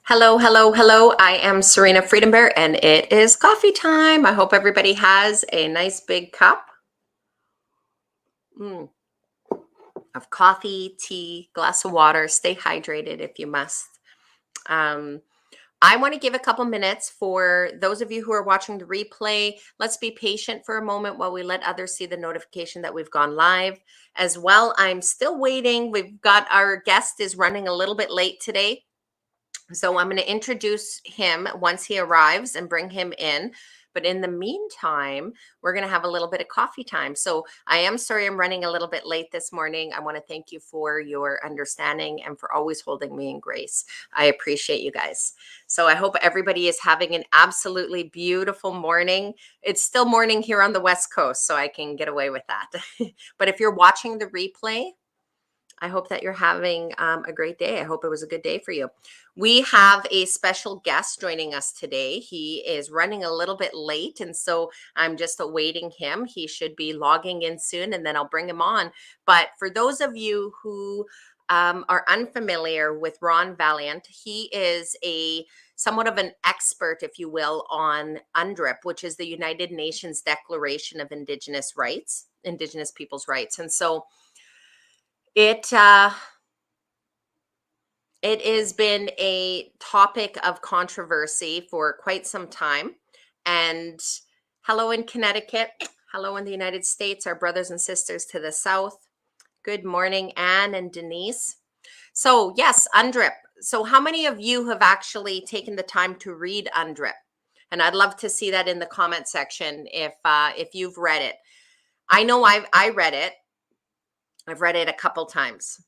Hello, hello, hello. I am Serena Freedombear and it is coffee time. I hope everybody has a nice big cup of coffee, tea, glass of water. Stay hydrated if you must. Um, I want to give a couple minutes for those of you who are watching the replay. Let's be patient for a moment while we let others see the notification that we've gone live. As well, I'm still waiting. We've got our guest is running a little bit late today. So I'm going to introduce him once he arrives and bring him in. But in the meantime, we're going to have a little bit of coffee time. So I am sorry I'm running a little bit late this morning. I want to thank you for your understanding and for always holding me in grace. I appreciate you guys. So I hope everybody is having an absolutely beautiful morning. It's still morning here on the West Coast, so I can get away with that. But if you're watching the replay, I hope that you're having a great day. I hope it was a good day for you. We have a special guest joining us today. He is running a little bit late, and so I'm just awaiting him. He should be logging in soon, and then I'll bring him on. But for those of you who are unfamiliar with Ron Vailiant, he is somewhat of an expert, if you will, on UNDRIP, which is the United Nations Declaration of Indigenous Rights, Indigenous Peoples' Rights. And so it has been a topic of controversy for quite some time. And hello in Connecticut. Hello in the United States, our brothers and sisters to the south. Good morning, Anne and Denise. So yes, UNDRIP. So how many of you have actually taken the time to read UNDRIP? And I'd love to see that in the comment section if you've read it. I know I read it. I've read it a couple times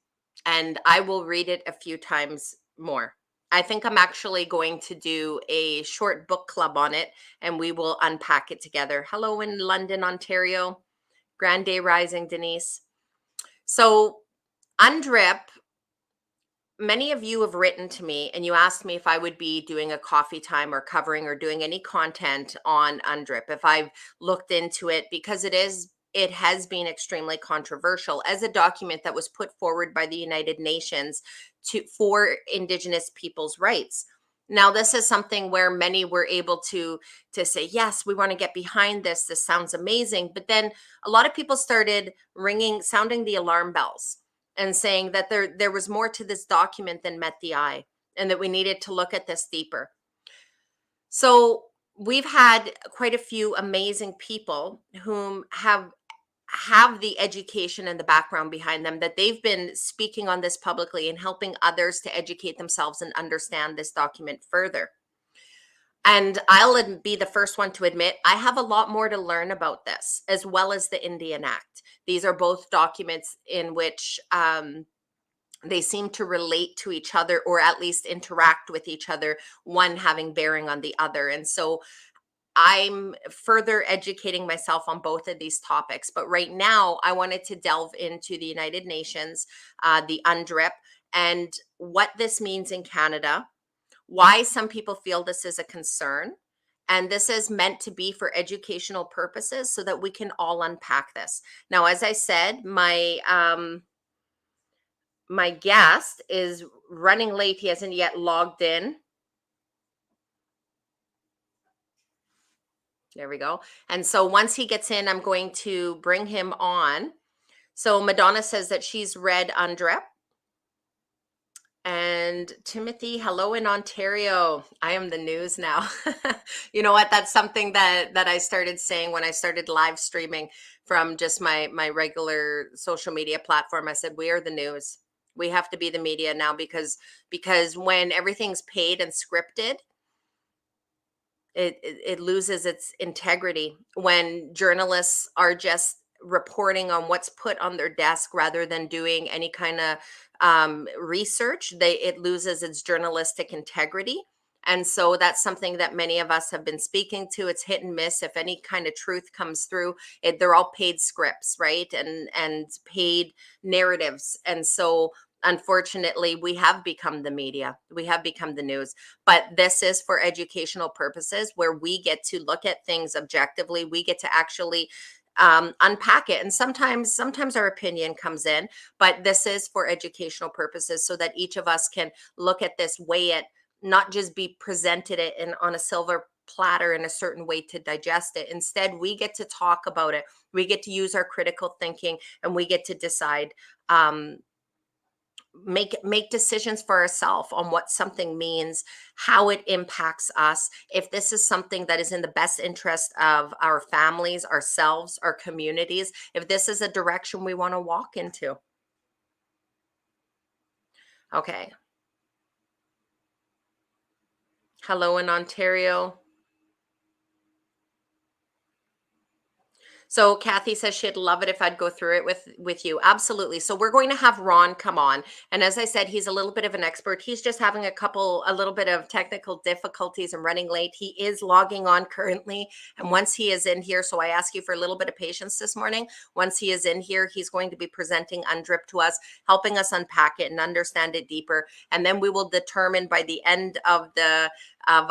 and I will read it a few times more. I think I'm actually going to do a short book club on it and we will unpack it together. Hello in London, Ontario. Grand Day Rising, Denise. So UNDRIP, many of you have written to me and you asked me if I would be doing a coffee time or covering or doing any content on UNDRIP, if I've looked into it, because it has been extremely controversial as a document that was put forward by the United Nations for Indigenous people's rights. Now, this is something where many were able to say, yes, we want to get behind this. This sounds amazing. But then a lot of people started sounding the alarm bells and saying that there was more to this document than met the eye and that we needed to look at this deeper. So we've had quite a few amazing people whom have the education and the background behind them, that they've been speaking on this publicly and helping others to educate themselves and understand this document further. And I'll be the first one to admit, I have a lot more to learn about this, as well as the Indian Act. These are both documents in which they seem to relate to each other, or at least interact with each other, one having bearing on the other. And so I'm further educating myself on both of these topics. But right now, I wanted to delve into the United Nations, the UNDRIP, and what this means in Canada, why some people feel this is a concern. And this is meant to be for educational purposes so that we can all unpack this. Now, as I said, my guest is running late. He hasn't yet logged in. There we go. And so once he gets in, I'm going to bring him on. So Madonna says that she's read UNDRIP. And Timothy, hello in Ontario. I am the news now. You know what? That's something that I started saying when I started live streaming from just my regular social media platform. I said, we are the news. We have to be the media now because when everything's paid and scripted, it loses its integrity. When journalists are just reporting on what's put on their desk rather than doing any kind of research, it loses its journalistic integrity. And so that's something that many of us have been speaking to. It's hit and miss. If any kind of truth comes through, they're all paid scripts, right? And paid narratives. And so unfortunately, we have become the media. We have become the news. But this is for educational purposes where we get to look at things objectively. We get to actually unpack it. And sometimes our opinion comes in, but this is for educational purposes so that each of us can look at this, weigh it, not just be presented it on a silver platter in a certain way to digest it. Instead, we get to talk about it. We get to use our critical thinking, and we get to decide, make decisions for ourselves on what something means, how it impacts us, if this is something that is in the best interest of our families, ourselves, our communities, if this is a direction we want to walk into. Okay. Hello in Ontario. So Kathy says she'd love it if I'd go through it with you. Absolutely. So we're going to have Ron come on. And as I said, he's a little bit of an expert. He's just having a little bit of technical difficulties and running late. He is logging on currently. And once he is in here, so I ask you for a little bit of patience this morning. Once he is in here, he's going to be presenting UNDRIP to us, helping us unpack it and understand it deeper. And then we will determine by the end of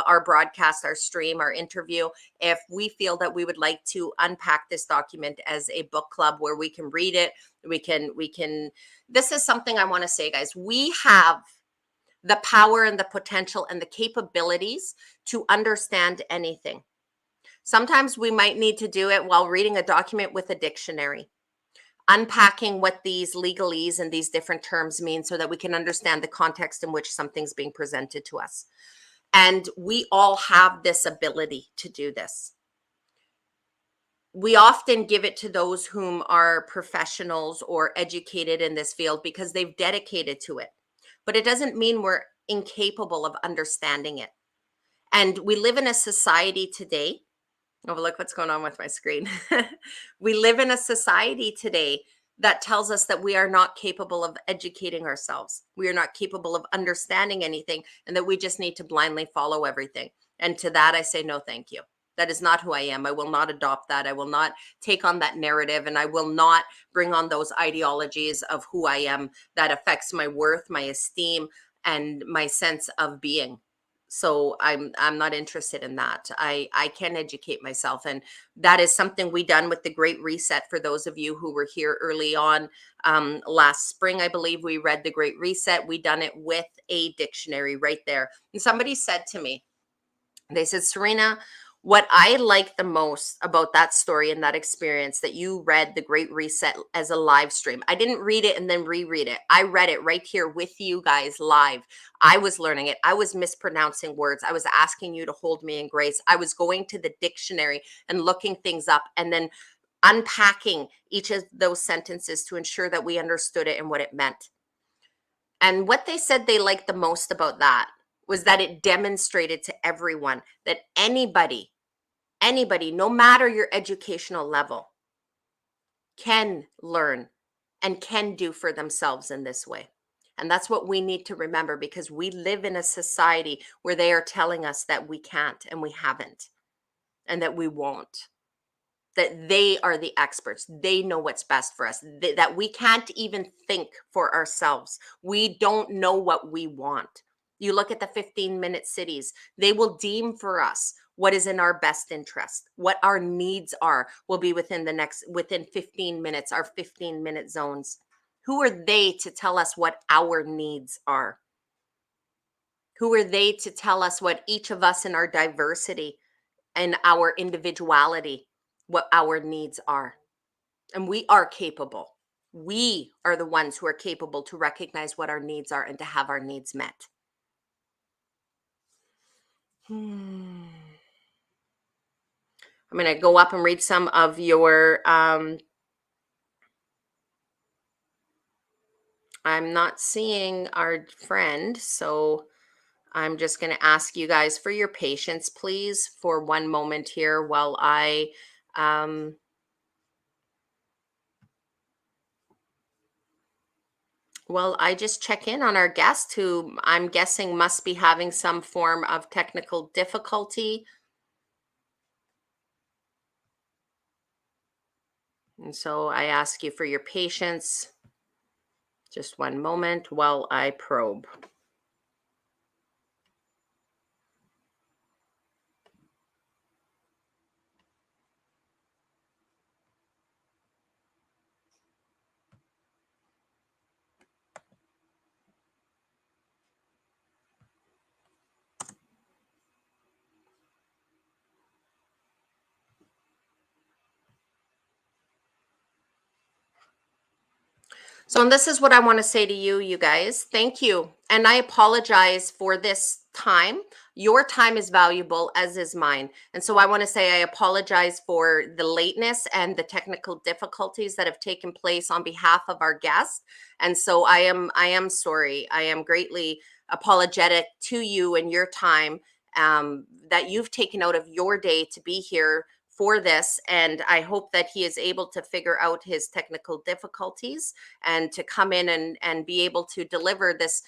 our broadcast, our stream, our interview, if we feel that we would like to unpack this document as a book club where we can read it, we can, this is something I want to say, guys, we have the power and the potential and the capabilities to understand anything. Sometimes we might need to do it while reading a document with a dictionary, unpacking what these legalese and these different terms mean so that we can understand the context in which something's being presented to us. And we all have this ability to do this. We often give it to those whom are professionals or educated in this field because they've dedicated to it. But it doesn't mean we're incapable of understanding it. And we live in a society today. Oh, look what's going on with my screen. We live in a society today that tells us that we are not capable of educating ourselves. We are not capable of understanding anything, and that we just need to blindly follow everything. And to that, I say, no, thank you. That is not who I am. I will not adopt that. I will not take on that narrative, and I will not bring on those ideologies of who I am that affects my worth, my esteem, and my sense of being. So I'm not interested in that. I can educate myself, and that is something we done with the Great Reset. For those of you who were here early on, last spring, I believe we read the Great Reset. We done it with a dictionary right there. And somebody said to me, they said, Serena, what I like the most about that story and that experience that you read the Great Reset as a live stream. I didn't read it and then reread it. I read it right here with you guys live. I was learning it. I was mispronouncing words. I was asking you to hold me in grace. I was going to the dictionary and looking things up and then unpacking each of those sentences to ensure that we understood it and what it meant. And what they said they liked the most about that was that it demonstrated to everyone that anybody, no matter your educational level, can learn and can do for themselves in this way. And that's what we need to remember, because we live in a society where they are telling us that we can't and we haven't and that we won't, that they are the experts. They know what's best for us, that we can't even think for ourselves. We don't know what we want. You look at the 15-minute cities, they will deem for us what is in our best interest, what our needs are, will be within 15 minutes, our 15-minute zones. Who are they to tell us what our needs are? Who are they to tell us what each of us in our diversity and our individuality, what our needs are? And we are capable. We are the ones who are capable to recognize what our needs are and to have our needs met. I'm going to go up and read some of your, I'm not seeing our friend, so I'm just going to ask you guys for your patience, please, for one moment here while I just check in on our guest, who I'm guessing must be having some form of technical difficulty. And so I ask you for your patience. Just one moment while I probe. So, and this is what I want to say to you, you guys. Thank you. And I apologize for this time. Your time is valuable, as is mine. And so I want to say I apologize for the lateness and the technical difficulties that have taken place on behalf of our guest. And so I am sorry. I am greatly apologetic to you and your time that you've taken out of your day to be here for this. And I hope that he is able to figure out his technical difficulties and to come in and be able to deliver this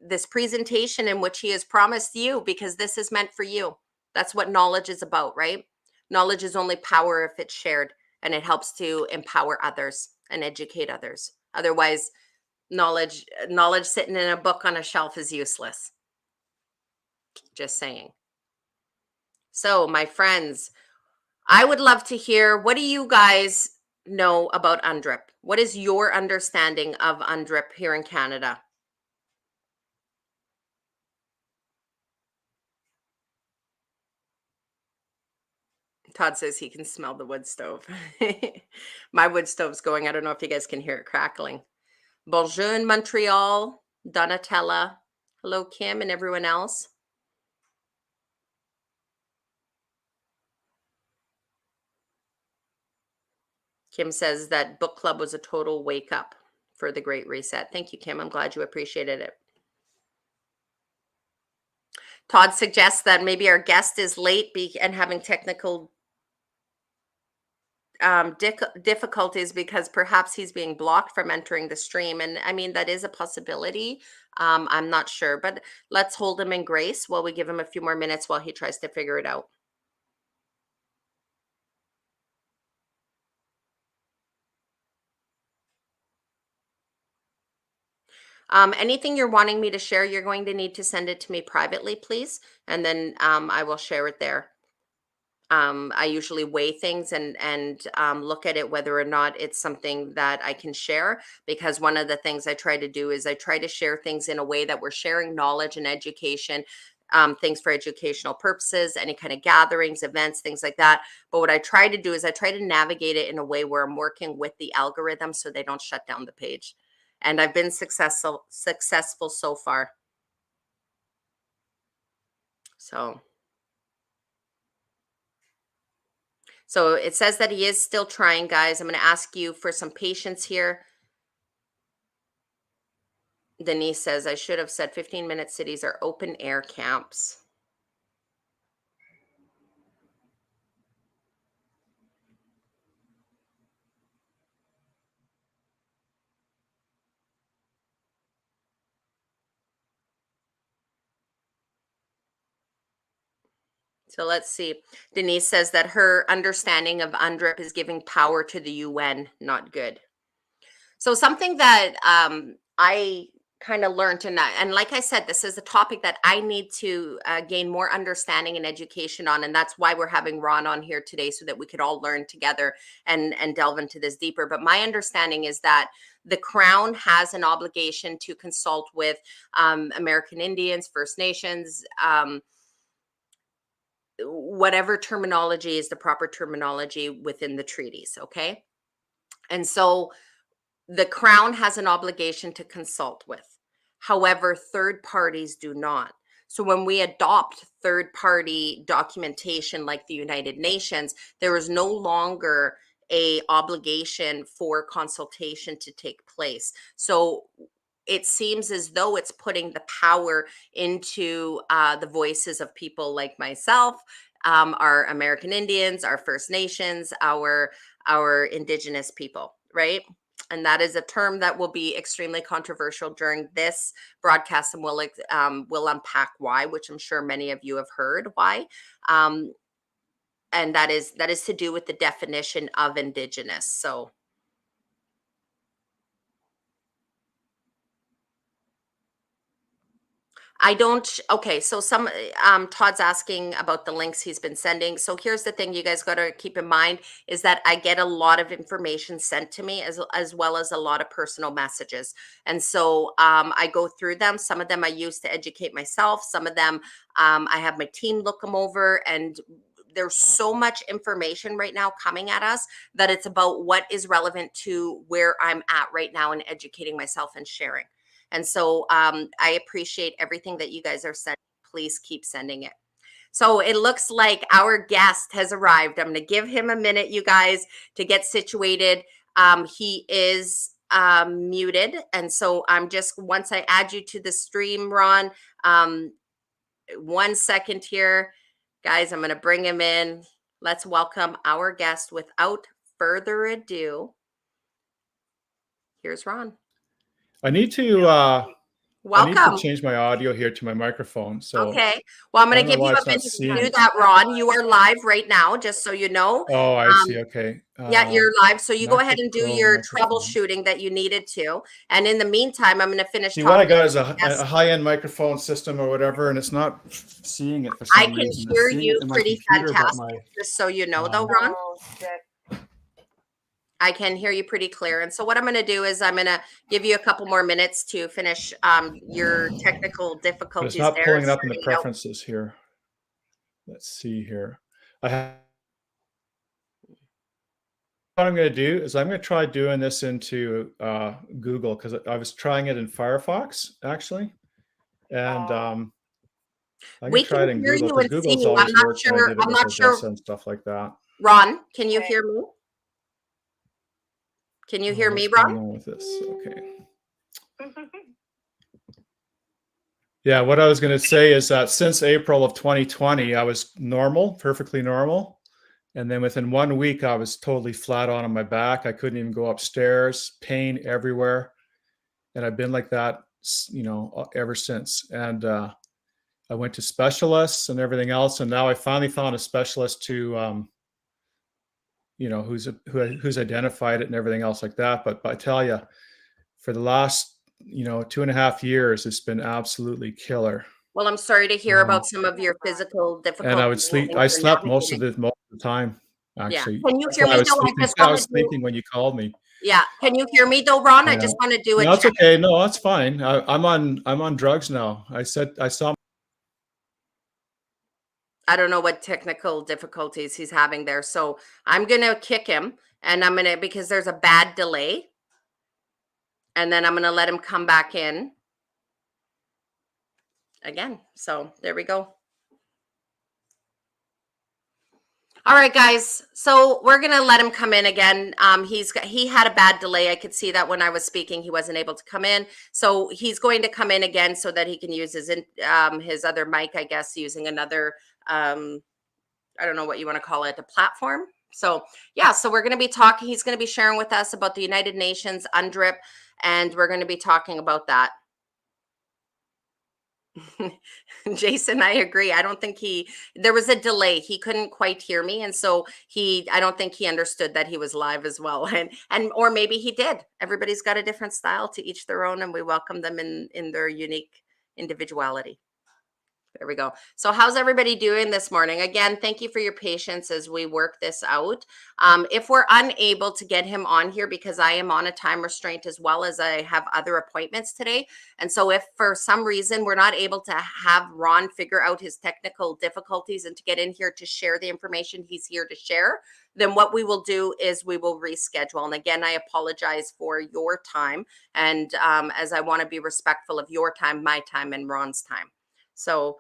this presentation in which he has promised you, because this is meant for you. That's what knowledge is about, right? Knowledge is only power if it's shared, and it helps to empower others and educate others. Otherwise, knowledge sitting in a book on a shelf is useless. Just saying. So, my friends, I would love to hear, what do you guys know about UNDRIP? What is your understanding of UNDRIP here in Canada? Todd says he can smell the wood stove. My wood stove's going. I don't know if you guys can hear it crackling. Bonjour in Montreal, Donatella. Hello, Kim, and everyone else. Kim says that book club was a total wake up for the Great Reset. Thank you, Kim. I'm glad you appreciated it. Todd suggests that maybe our guest is late and having technical difficulties because perhaps he's being blocked from entering the stream. And I mean, that is a possibility. I'm not sure, but let's hold him in grace while we give him a few more minutes while he tries to figure it out. Anything you're wanting me to share, you're going to need to send it to me privately, please. And then I will share it there. I usually weigh things and look at it whether or not it's something that I can share. Because one of the things I try to do is I try to share things in a way that we're sharing knowledge and education, things for educational purposes, any kind of gatherings, events, things like that. But what I try to do is I try to navigate it in a way where I'm working with the algorithm so they don't shut down the page. And I've been successful so far. So it says that he is still trying, guys. I'm going to ask you for some patience here. Denise says, I should have said 15-minute cities are open air camps. So let's see. Denise says that her understanding of UNDRIP is giving power to the UN. Not good. So something that I kind of learned, and like I said, this is a topic that I need to gain more understanding and education on, and that's why we're having Ron on here today, so that we could all learn together and delve into this deeper. But my understanding is that the Crown has an obligation to consult with American Indians, First Nations, whatever terminology is the proper terminology within the treaties. Okay, and so the Crown has an obligation to consult with. However, third parties do not. So when we adopt third party documentation like the United Nations, there is no longer a obligation for consultation to take place. So it seems as though it's putting the power into the voices of people like myself, our American Indians, our First Nations, our Indigenous people, right? And that is a term that will be extremely controversial during this broadcast, and we'll unpack why, which I'm sure many of you have heard why. And that is to do with the definition of Indigenous. So I don't. Okay, so Todd's asking about the links he's been sending. So here's the thing you guys got to keep in mind is that I get a lot of information sent to me as well as a lot of personal messages. And so I go through them. Some of them I use to educate myself. Some of them I have my team look them over, and there's so much information right now coming at us that it's about what is relevant to where I'm at right now and educating myself and sharing. And so I appreciate everything that you guys are sending. Please keep sending it. So it looks like our guest has arrived. I'm going to give him a minute, you guys, to get situated. He is muted. And so I'm just, once I add you to the stream, Ron, 1 second here. Guys, I'm going to bring him in. Let's welcome our guest without further ado. Here's Ron. I need to welcome. Change my audio here to my microphone. So okay. Well, I'm going to give you a minute to do that, Ron. You are live right now, just so you know. Oh, I see. Okay. Yeah, you're live. So you go ahead and do your troubleshooting that you needed to. And in the meantime, I'm going to finish See, talking. what I got is a high-end microphone system or whatever, and it's not seeing it for some reason. I can hear you pretty fantastic, just so you know, though, Ron. I can hear you pretty clear. And so what I'm going to do is I'm going to give you a couple more minutes to finish your technical difficulties. But it's not pulling it up in the preferences here. Let's see here. What I'm going to do is I'm going to try doing this into Google, because I was trying it in Firefox, actually. And I'm going to try it in Google, because Google's always worked when I did it with Odessa and stuff like that. Ron, can you hear me? Can you hear me, Ron? With this? Okay. Yeah, what I was going to say is that since April of 2020, I was normal, perfectly normal. And then within 1 week, I was totally flat on my back. I couldn't even go upstairs, pain everywhere. And I've been like that, you know, ever since. And I went to specialists and everything else. And now I finally found a specialist to, you know, who's identified it and everything else like that. But I tell you, for the last, you know, 2.5 years, it's been absolutely killer. Well, I'm sorry to hear about some of your physical difficulties. And I would sleep. I slept most of the time, actually. Yeah. Can you hear me though? I was sleeping when you called me. Yeah. Can you hear me though, Ron? I just want to do it. No, that's okay. No, that's fine. I'm on drugs now. I saw. I don't know what technical difficulties he's having there. So I'm going to kick him, and I'm going to, because there's a bad delay, and then I'm going to let him come back in again. So there we go. All right, guys. So we're going to let him come in again. He had a bad delay. I could see that when I was speaking, he wasn't able to come in. So he's going to come in again so that he can use his other mic, I guess, using another, I don't know what you want to call it, a platform. So yeah, so we're going to be talking, he's going to be sharing with us about the United Nations UNDRIP, and we're going to be talking about that. Jason, I agree. I don't think there was a delay. He couldn't quite hear me. And so I don't think he understood that he was live as well. Or maybe he did. Everybody's got a different style, to each their own, and we welcome them in their unique individuality. There we go. So how's everybody doing this morning? Again, thank you for your patience as we work this out. If we're unable to get him on here, because I am on a time restraint as well as I have other appointments today. And so if for some reason we're not able to have Ron figure out his technical difficulties and to get in here to share the information he's here to share, then what we will do is we will reschedule. And again, I apologize for your time. And as I want to be respectful of your time, my time, and Ron's time. So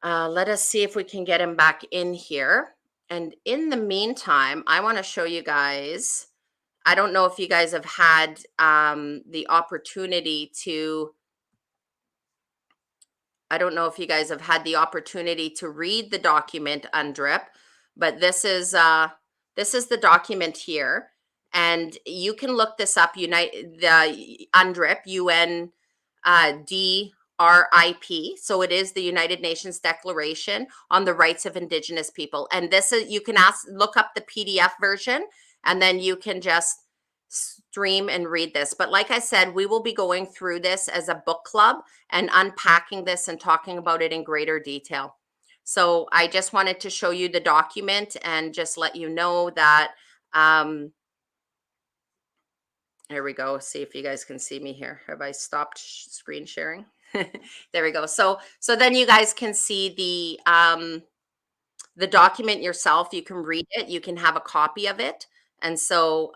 let us see if we can get him back in here. And in the meantime, I want to show you guys, I don't know if you guys have had the opportunity to, read the document UNDRIP, but this is the document here. And you can look this up, the UNDRIP, UNDRIP. So it is the United Nations Declaration on the Rights of Indigenous People. And this is, you can look up the PDF version, and then you can just stream and read this. But like I said, we will be going through this as a book club and unpacking this and talking about it in greater detail. So I just wanted to show you the document and just let you know that, there we go. See if you guys can see me here. Have I stopped screen sharing? There we go. So then you guys can see the document yourself, you can read it, you can have a copy of it. And so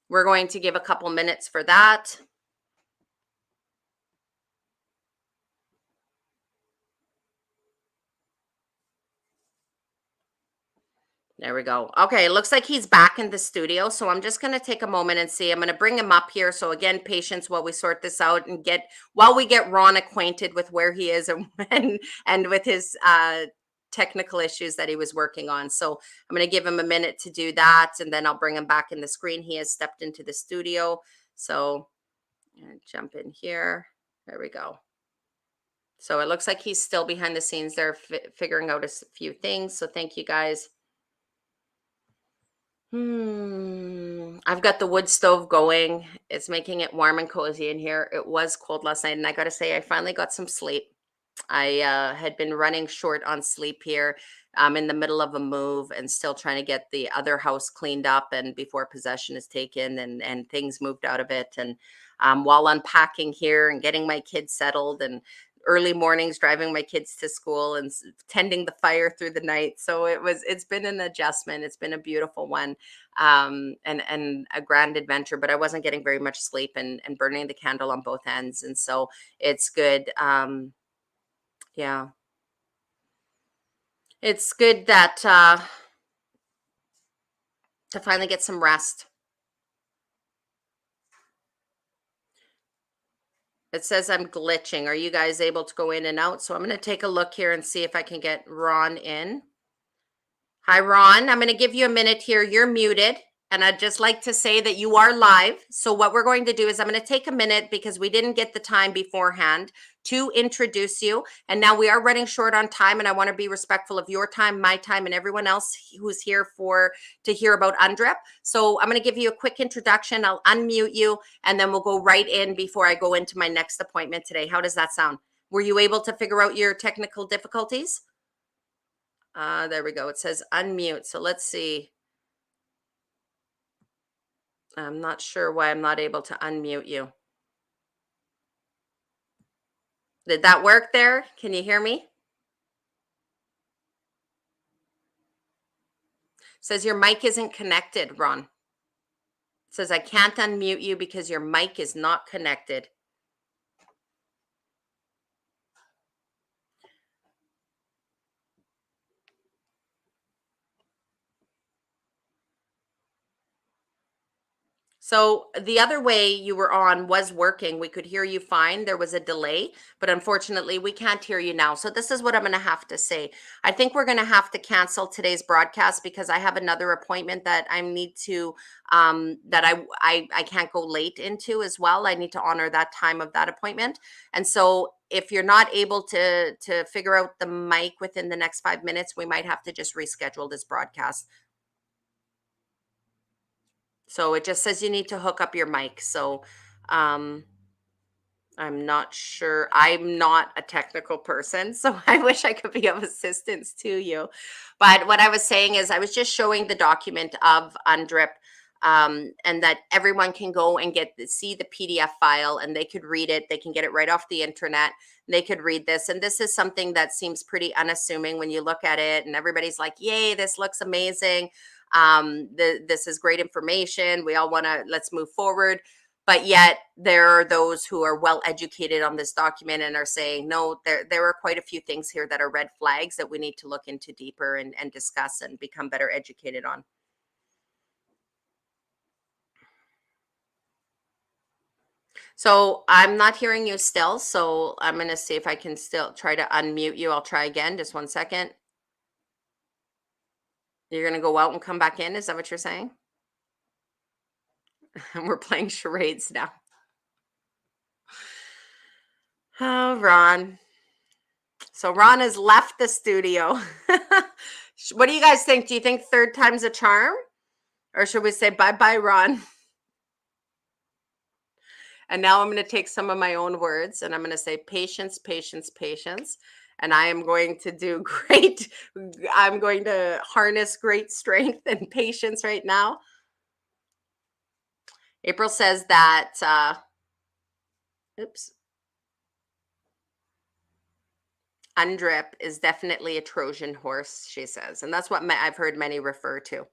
we're going to give a couple minutes for that. There we go. Okay, it looks like he's back in the studio. So I'm just going to take a moment and see. I'm going to bring him up here. So again, patience while we sort this out and while we get Ron acquainted with where he is and with his technical issues that he was working on. So I'm going to give him a minute to do that, and then I'll bring him back in the screen. He has stepped into the studio. So jump in here. There we go. So it looks like he's still behind the scenes there, figuring out a few things. So thank you guys. I've got the wood stove going. It's making it warm and cozy in here. It was cold last night, and I got to say, I finally got some sleep. I had been running short on sleep here. I'm in the middle of a move and still trying to get the other house cleaned up and before possession is taken and things moved out of it. And while unpacking here and getting my kids settled and early mornings driving my kids to school and tending the fire through the night. So it's been an adjustment. It's been a beautiful one and a grand adventure, but I wasn't getting very much sleep and burning the candle on both ends. And so it's good. Yeah. It's good that to finally get some rest. It says I'm glitching. Are you guys able to go in and out? So I'm going to take a look here and see if I can get Ron in. Hi, Ron. I'm going to give you a minute here. You're muted. And I'd just like to say that you are live. So what we're going to do is I'm going to take a minute because we didn't get the time beforehand to introduce you. And now we are running short on time, and I want to be respectful of your time, my time, and everyone else who's here to hear about UNDRIP. So I'm going to give you a quick introduction. I'll unmute you, and then we'll go right in before I go into my next appointment today. How does that sound? Were you able to figure out your technical difficulties? There we go. It says unmute. So let's see. I'm not sure why I'm not able to unmute you. Did that work there? Can you hear me? It says your mic isn't connected, Ron. It says I can't unmute you because your mic is not connected. So the other way you were on was working. We could hear you fine. There was a delay, but unfortunately we can't hear you now. So this is what I'm going to have to say. I think we're going to have to cancel today's broadcast because I have another appointment that I need to, that I can't go late into as well. I need to honor that time of that appointment. And so if you're not able to figure out the mic within the next 5 minutes, we might have to just reschedule this broadcast. So it just says you need to hook up your mic. So I'm not sure. I'm not a technical person, so I wish I could be of assistance to you. But what I was saying is I was just showing the document of UNDRIP, and that everyone can go and see the PDF file and they could read it. They can get it right off the internet. They could read this. And this is something that seems pretty unassuming when you look at it and everybody's like, yay, this looks amazing. This is great information. We all want to, let's move forward. But yet there are those who are well educated on this document and are saying, no, there are quite a few things here that are red flags that we need to look into deeper and discuss and become better educated on. So I'm not hearing you still. So I'm going to see if I can still try to unmute you. I'll try again. Just 1 second. You're going to go out and come back in. Is that what you're saying? We're playing charades now. Oh, Ron. So Ron has left the studio. What do you guys think? Do you think third time's a charm? Or should we say bye-bye, Ron? And now I'm going to take some of my own words and I'm going to say patience, patience, patience. And I am going to do great. I'm going to harness great strength and patience right now. April says that, oops. UNDRIP is definitely a Trojan horse, she says. And that's what I've heard many refer to,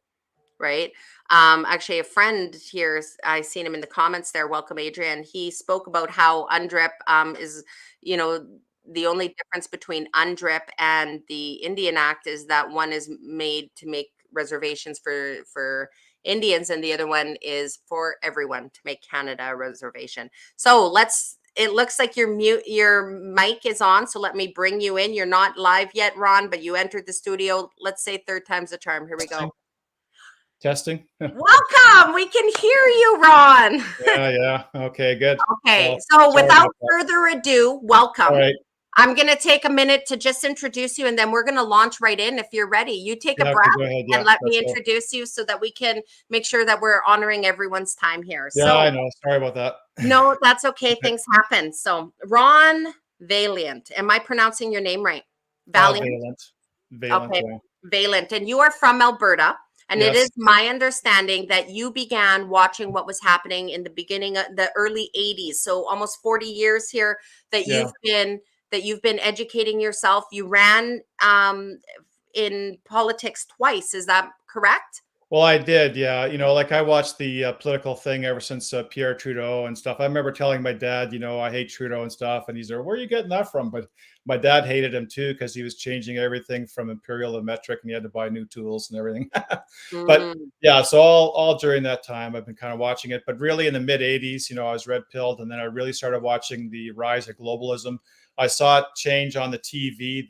right? Actually, a friend here, I seen him in the comments there. Welcome, Adrian. He spoke about how UNDRIP is, you know, the only difference between UNDRIP and the Indian Act is that one is made to make reservations for Indians, and the other one is for everyone to make Canada a reservation. So let's. It looks like your mic is on, so let me bring you in. You're not live yet, Ron, but you entered the studio. Let's say third time's a charm. Here we go. Testing. Welcome. We can hear you, Ron. Yeah. Okay, good. Okay. Well, So sorry without about that. further ado, welcome. All right. I'm going to take a minute to just introduce you, and then we're going to launch right in. If you're ready, you take a Yeah, breath go ahead. Yeah, and let me let's go. introduce you so that we can make sure that we're honoring everyone's time here. Yeah, So, I know. Sorry about that. no, that's okay. Things happen. So, Ron Vailiant. Am I pronouncing your name right? Valiant. Vailiant. Okay, Yeah. Vailiant. And you are from Alberta. And it Yes. is my understanding that you began watching what was happening in the beginning of the early 80s. So almost 40 years here that Yeah. you've been educating yourself. You ran in politics twice. Is that correct? Well, I did, yeah. Like I watched the political thing ever since Pierre Trudeau and stuff. I remember telling my dad, I hate Trudeau and stuff. And he's like, where are you getting that from? But my dad hated him too because he was changing everything from imperial to metric and he had to buy new tools and everything. But yeah, so all during that time, I've been kind of watching it. But really in the mid 80s, I was red pilled. And then I really started watching the rise of globalism. I saw it change on the TV,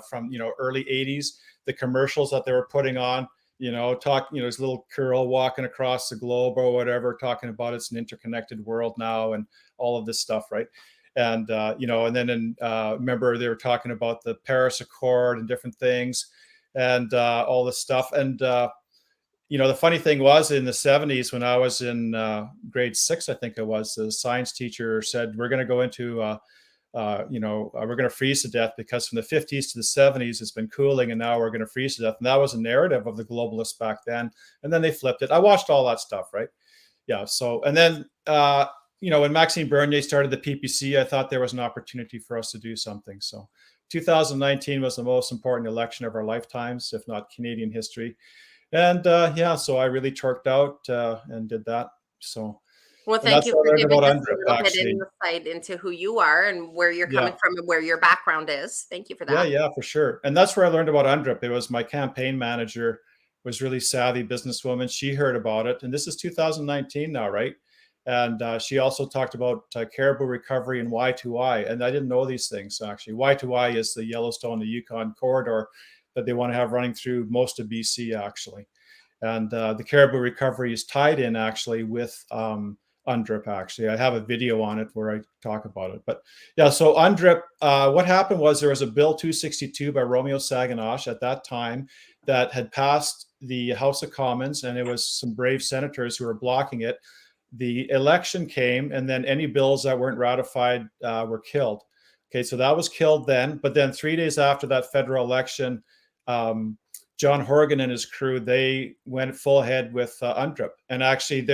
from, early 80s, the commercials that they were putting on. This little girl walking across the globe or whatever, talking about it's an interconnected world now and all of this stuff, right? And and then remember they were talking about the Paris Accord and different things, and all this stuff. And the funny thing was in the 70s when I was in grade 6, I think it was, the science teacher said we're going to go into we're going to freeze to death because from the 50s to the 70s, it's been cooling and now we're going to freeze to death. And that was a narrative of the globalists back then. And then they flipped it. I watched all that stuff, right? Yeah. So, and then, when Maxime Bernier started the PPC, I thought there was an opportunity for us to do something. So 2019 was the most important election of our lifetimes, if not Canadian history. And so I really torqued out and did that. So. Well, thank you for giving us a little bit Actually. insight into who you are and where you're coming from and where your background is. Thank you for that. Yeah, for sure. And that's where I learned about UNDRIP. It was my campaign manager was really savvy businesswoman. She heard about it. And this is 2019 now, right? And she also talked about caribou recovery and Y2Y. And I didn't know these things, actually. Y2Y is the Yellowstone to Yukon corridor that they want to have running through most of BC, actually. And the caribou recovery is tied in, actually, with UNDRIP. Actually, I have a video on it where I talk about it. But yeah, so UNDRIP, what happened was there was a bill 262 by Romeo Saginaw at that time that had passed the House of Commons, and it was some brave senators who were blocking it. The election came, and then any bills that weren't ratified were killed. Okay, so that was killed then. But then 3 days after that federal election, John Horgan and his crew, they went full ahead with UNDRIP. And actually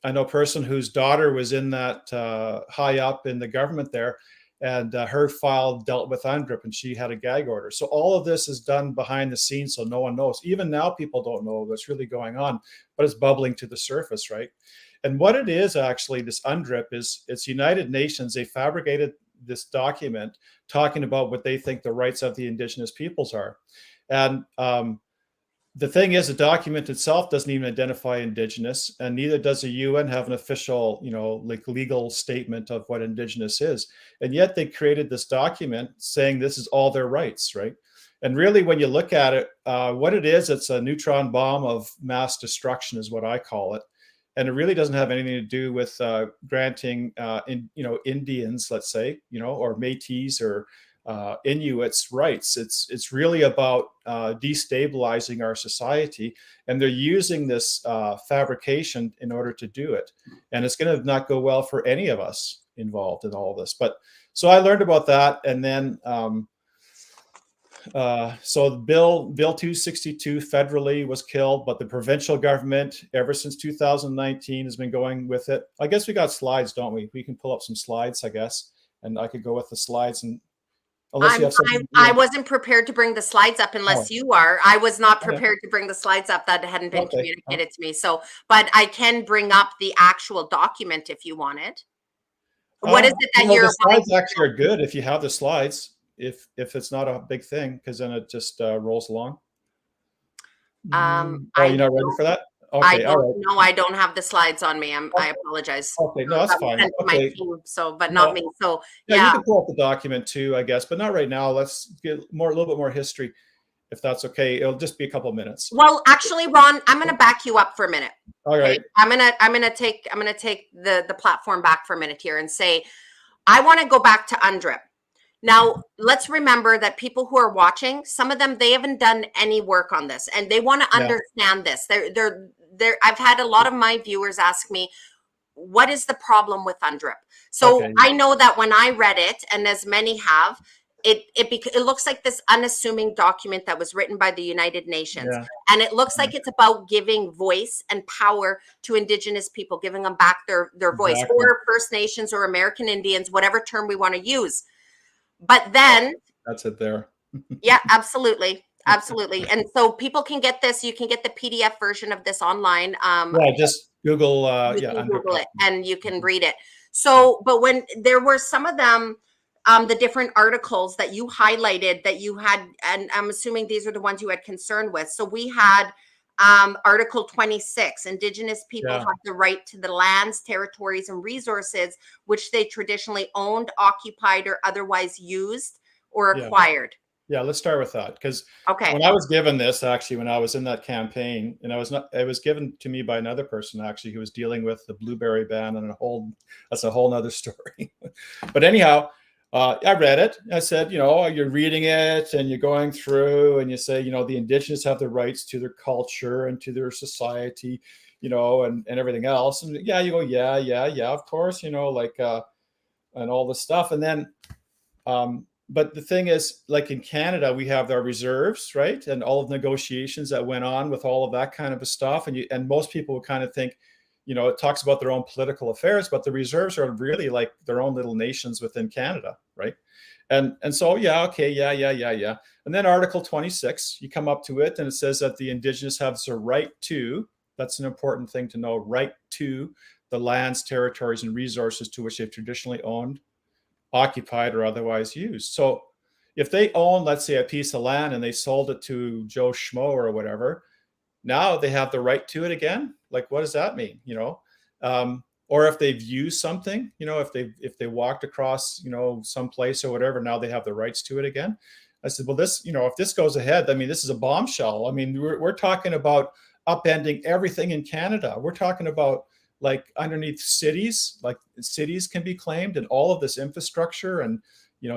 I know a person whose daughter was in that high up in the government there, and her file dealt with UNDRIP, and she had a gag order. So all of this is done behind the scenes, so no one knows. Even now, people don't know what's really going on, but it's bubbling to the surface, right? And what it is actually, this UNDRIP it's United Nations. They fabricated this document talking about what they think the rights of the Indigenous peoples are, and the thing is, the document itself doesn't even identify Indigenous, and neither does the UN have an official, legal statement of what Indigenous is. And yet they created this document saying this is all their rights, right? And really, when you look at it, what it is, it's a neutron bomb of mass destruction is what I call it. And it really doesn't have anything to do with granting, Indians, let's say, or Métis or Inuits' rights. It's really about destabilizing our society, and they're using this fabrication in order to do it. And it's going to not go well for any of us involved in all this. But so I learned about that, and then so Bill 262 federally was killed, but the provincial government, ever since 2019, has been going with it. I guess we got slides, don't we? We can pull up some slides, I guess, and I could go with the slides and. unless you have something. I wasn't prepared to bring the slides up unless you are. I was not Okay. prepared to bring the slides up. That hadn't been Okay. communicated to me. So, but I can bring up the actual document if you want it. What is it that You know, you're the slides actually are good if you have the slides, if it's not a big thing, because then it just rolls along. Oh, I you're not ready for that? I Okay, all don't right. know. I don't have the slides on me. I apologize. Okay, no, that's That was fine. sent to my Okay. team, so but No, not me. So yeah, you yeah. can pull up the document too, I guess, but not right now. Let's get a little bit more history, if that's okay. It'll just be a couple of minutes. Well, actually, Ron, I'm going to back you up for a minute. All right. I'm gonna take the platform back for a minute here and say I want to go back to UNDRIP. Now, let's remember that people who are watching, some of them, they haven't done any work on this and they want to Yeah. understand this. I've had a lot of my viewers ask me, what is the problem with UNDRIP? So Okay. I know that when I read it, and as many have, it looks like this unassuming document that was written by the United Nations. Yeah. And it looks like it's about giving voice and power to Indigenous people, giving them back their voice, Exactly. or First Nations or American Indians, whatever term we want to use. But then that's it there. Yeah, absolutely. Absolutely. And so people can get this. You can get the PDF version of this online. Yeah, just Google, You yeah, can Google it and you can read it. So, but when there were some of them, the different articles that you highlighted that you had, and I'm assuming these are the ones you had concern with. So we had Article 26, Indigenous people Yeah. have the right to the lands, territories, and resources which they traditionally owned, occupied, or otherwise used or acquired. Yeah, let's start with that, because Okay. when I was given this, actually, when I was in that campaign, and it was given to me by another person actually who was dealing with the blueberry ban, and that's a whole nother story. But anyhow, I read it. I said, you're reading it and you're going through and you say, the Indigenous have the rights to their culture and to their society, and everything else. And yeah, you go, yeah, of course, and all this stuff. And then, but the thing is, like in Canada, we have our reserves, right? And all of negotiations that went on with all of that kind of stuff. And most people would kind of think, it talks about their own political affairs, but the reserves are really like their own little nations within Canada, right? And so, yeah, okay, yeah. And then Article 26, you come up to it and it says that the Indigenous have the right to, that's an important thing to know, right to the lands, territories, and resources to which they've traditionally owned, occupied, or otherwise used. So if they own, let's say, a piece of land and they sold it to Joe Schmo or whatever, now they have the right to it again. Like, what does that mean? Or if they've used something, if they walked across, some place or whatever, now they have the rights to it again. I said, well, this, if this goes ahead, I mean, this is a bombshell. I mean, we're talking about upending everything in Canada. We're talking about like underneath cities, like cities can be claimed, and all of this infrastructure and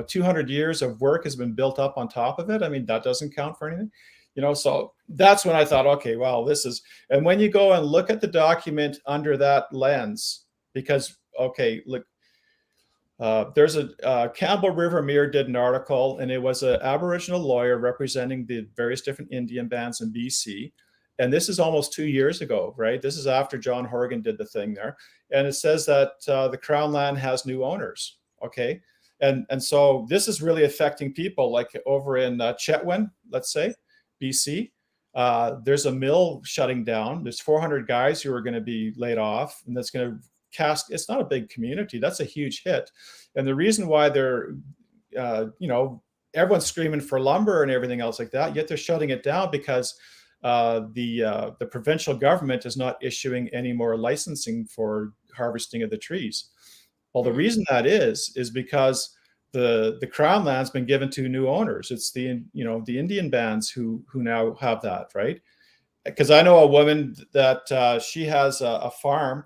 200 years of work has been built up on top of it. I mean, that doesn't count for anything. So that's when I thought, okay, well, this is, and when you go and look at the document under that lens, because, okay, look, there's Campbell River Mirror did an article, and it was an Aboriginal lawyer representing the various different Indian bands in BC. And this is almost 2 years ago, right? This is after John Horgan did the thing there. And it says that the Crown land has new owners, okay? And so this is really affecting people like over in Chetwynd, let's say, BC. There's a mill shutting down. There's 400 guys who are going to be laid off, and that's going to cast, it's not a big community. That's a huge hit. And the reason why they're, everyone's screaming for lumber and everything else like that, yet they're shutting it down because the provincial government is not issuing any more licensing for harvesting of the trees. Well, the reason that is because the Crown land's been given to new owners. It's the Indian bands who now have that, right? Because I know a woman that she has a farm,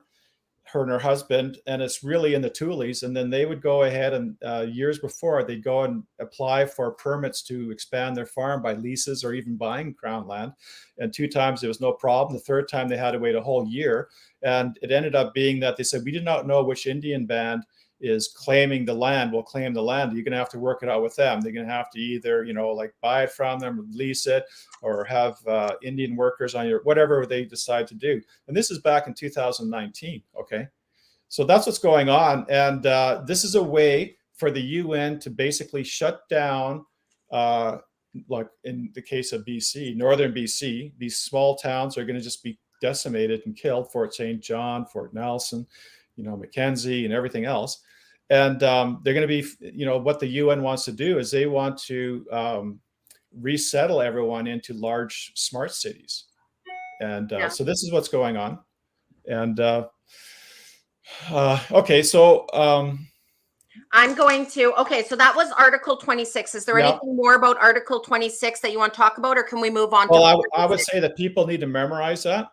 her and her husband, and it's really in the Tulies. And then they would go ahead and years before, they'd go and apply for permits to expand their farm by leases or even buying Crown land. And 2 times there was no problem. The 3rd time they had to wait a whole year. And it ended up being that they said, we did not know which Indian band is claiming the land, will claim the land. You're going to have to work it out with them. They're going to have to either, buy it from them, lease it, or have Indian workers on your, whatever they decide to do. And this is back in 2019. Okay. So that's what's going on. And this is a way for the UN to basically shut down, like in the case of BC, northern BC, these small towns are going to just be decimated and killed. Fort St. John, Fort Nelson, Mackenzie, and everything else. And they're going to be, what the UN wants to do is they want to resettle everyone into large smart cities. And so this is what's going on. And okay, so I'm going to, so that was Article 26. Is there anything more about Article 26 that you want to talk about, or can we move on? Well, I would say that people need to memorize that.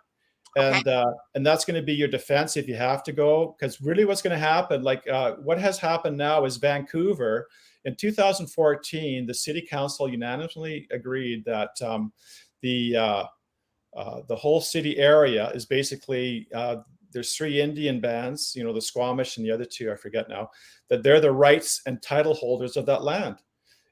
And that's going to be your defense if you have to go, because really what's going to happen, like what has happened now is Vancouver in 2014, the city council unanimously agreed that the whole city area is basically, there's 3 Indian bands, the Squamish and the other 2, I forget now, that they're the rights and title holders of that land.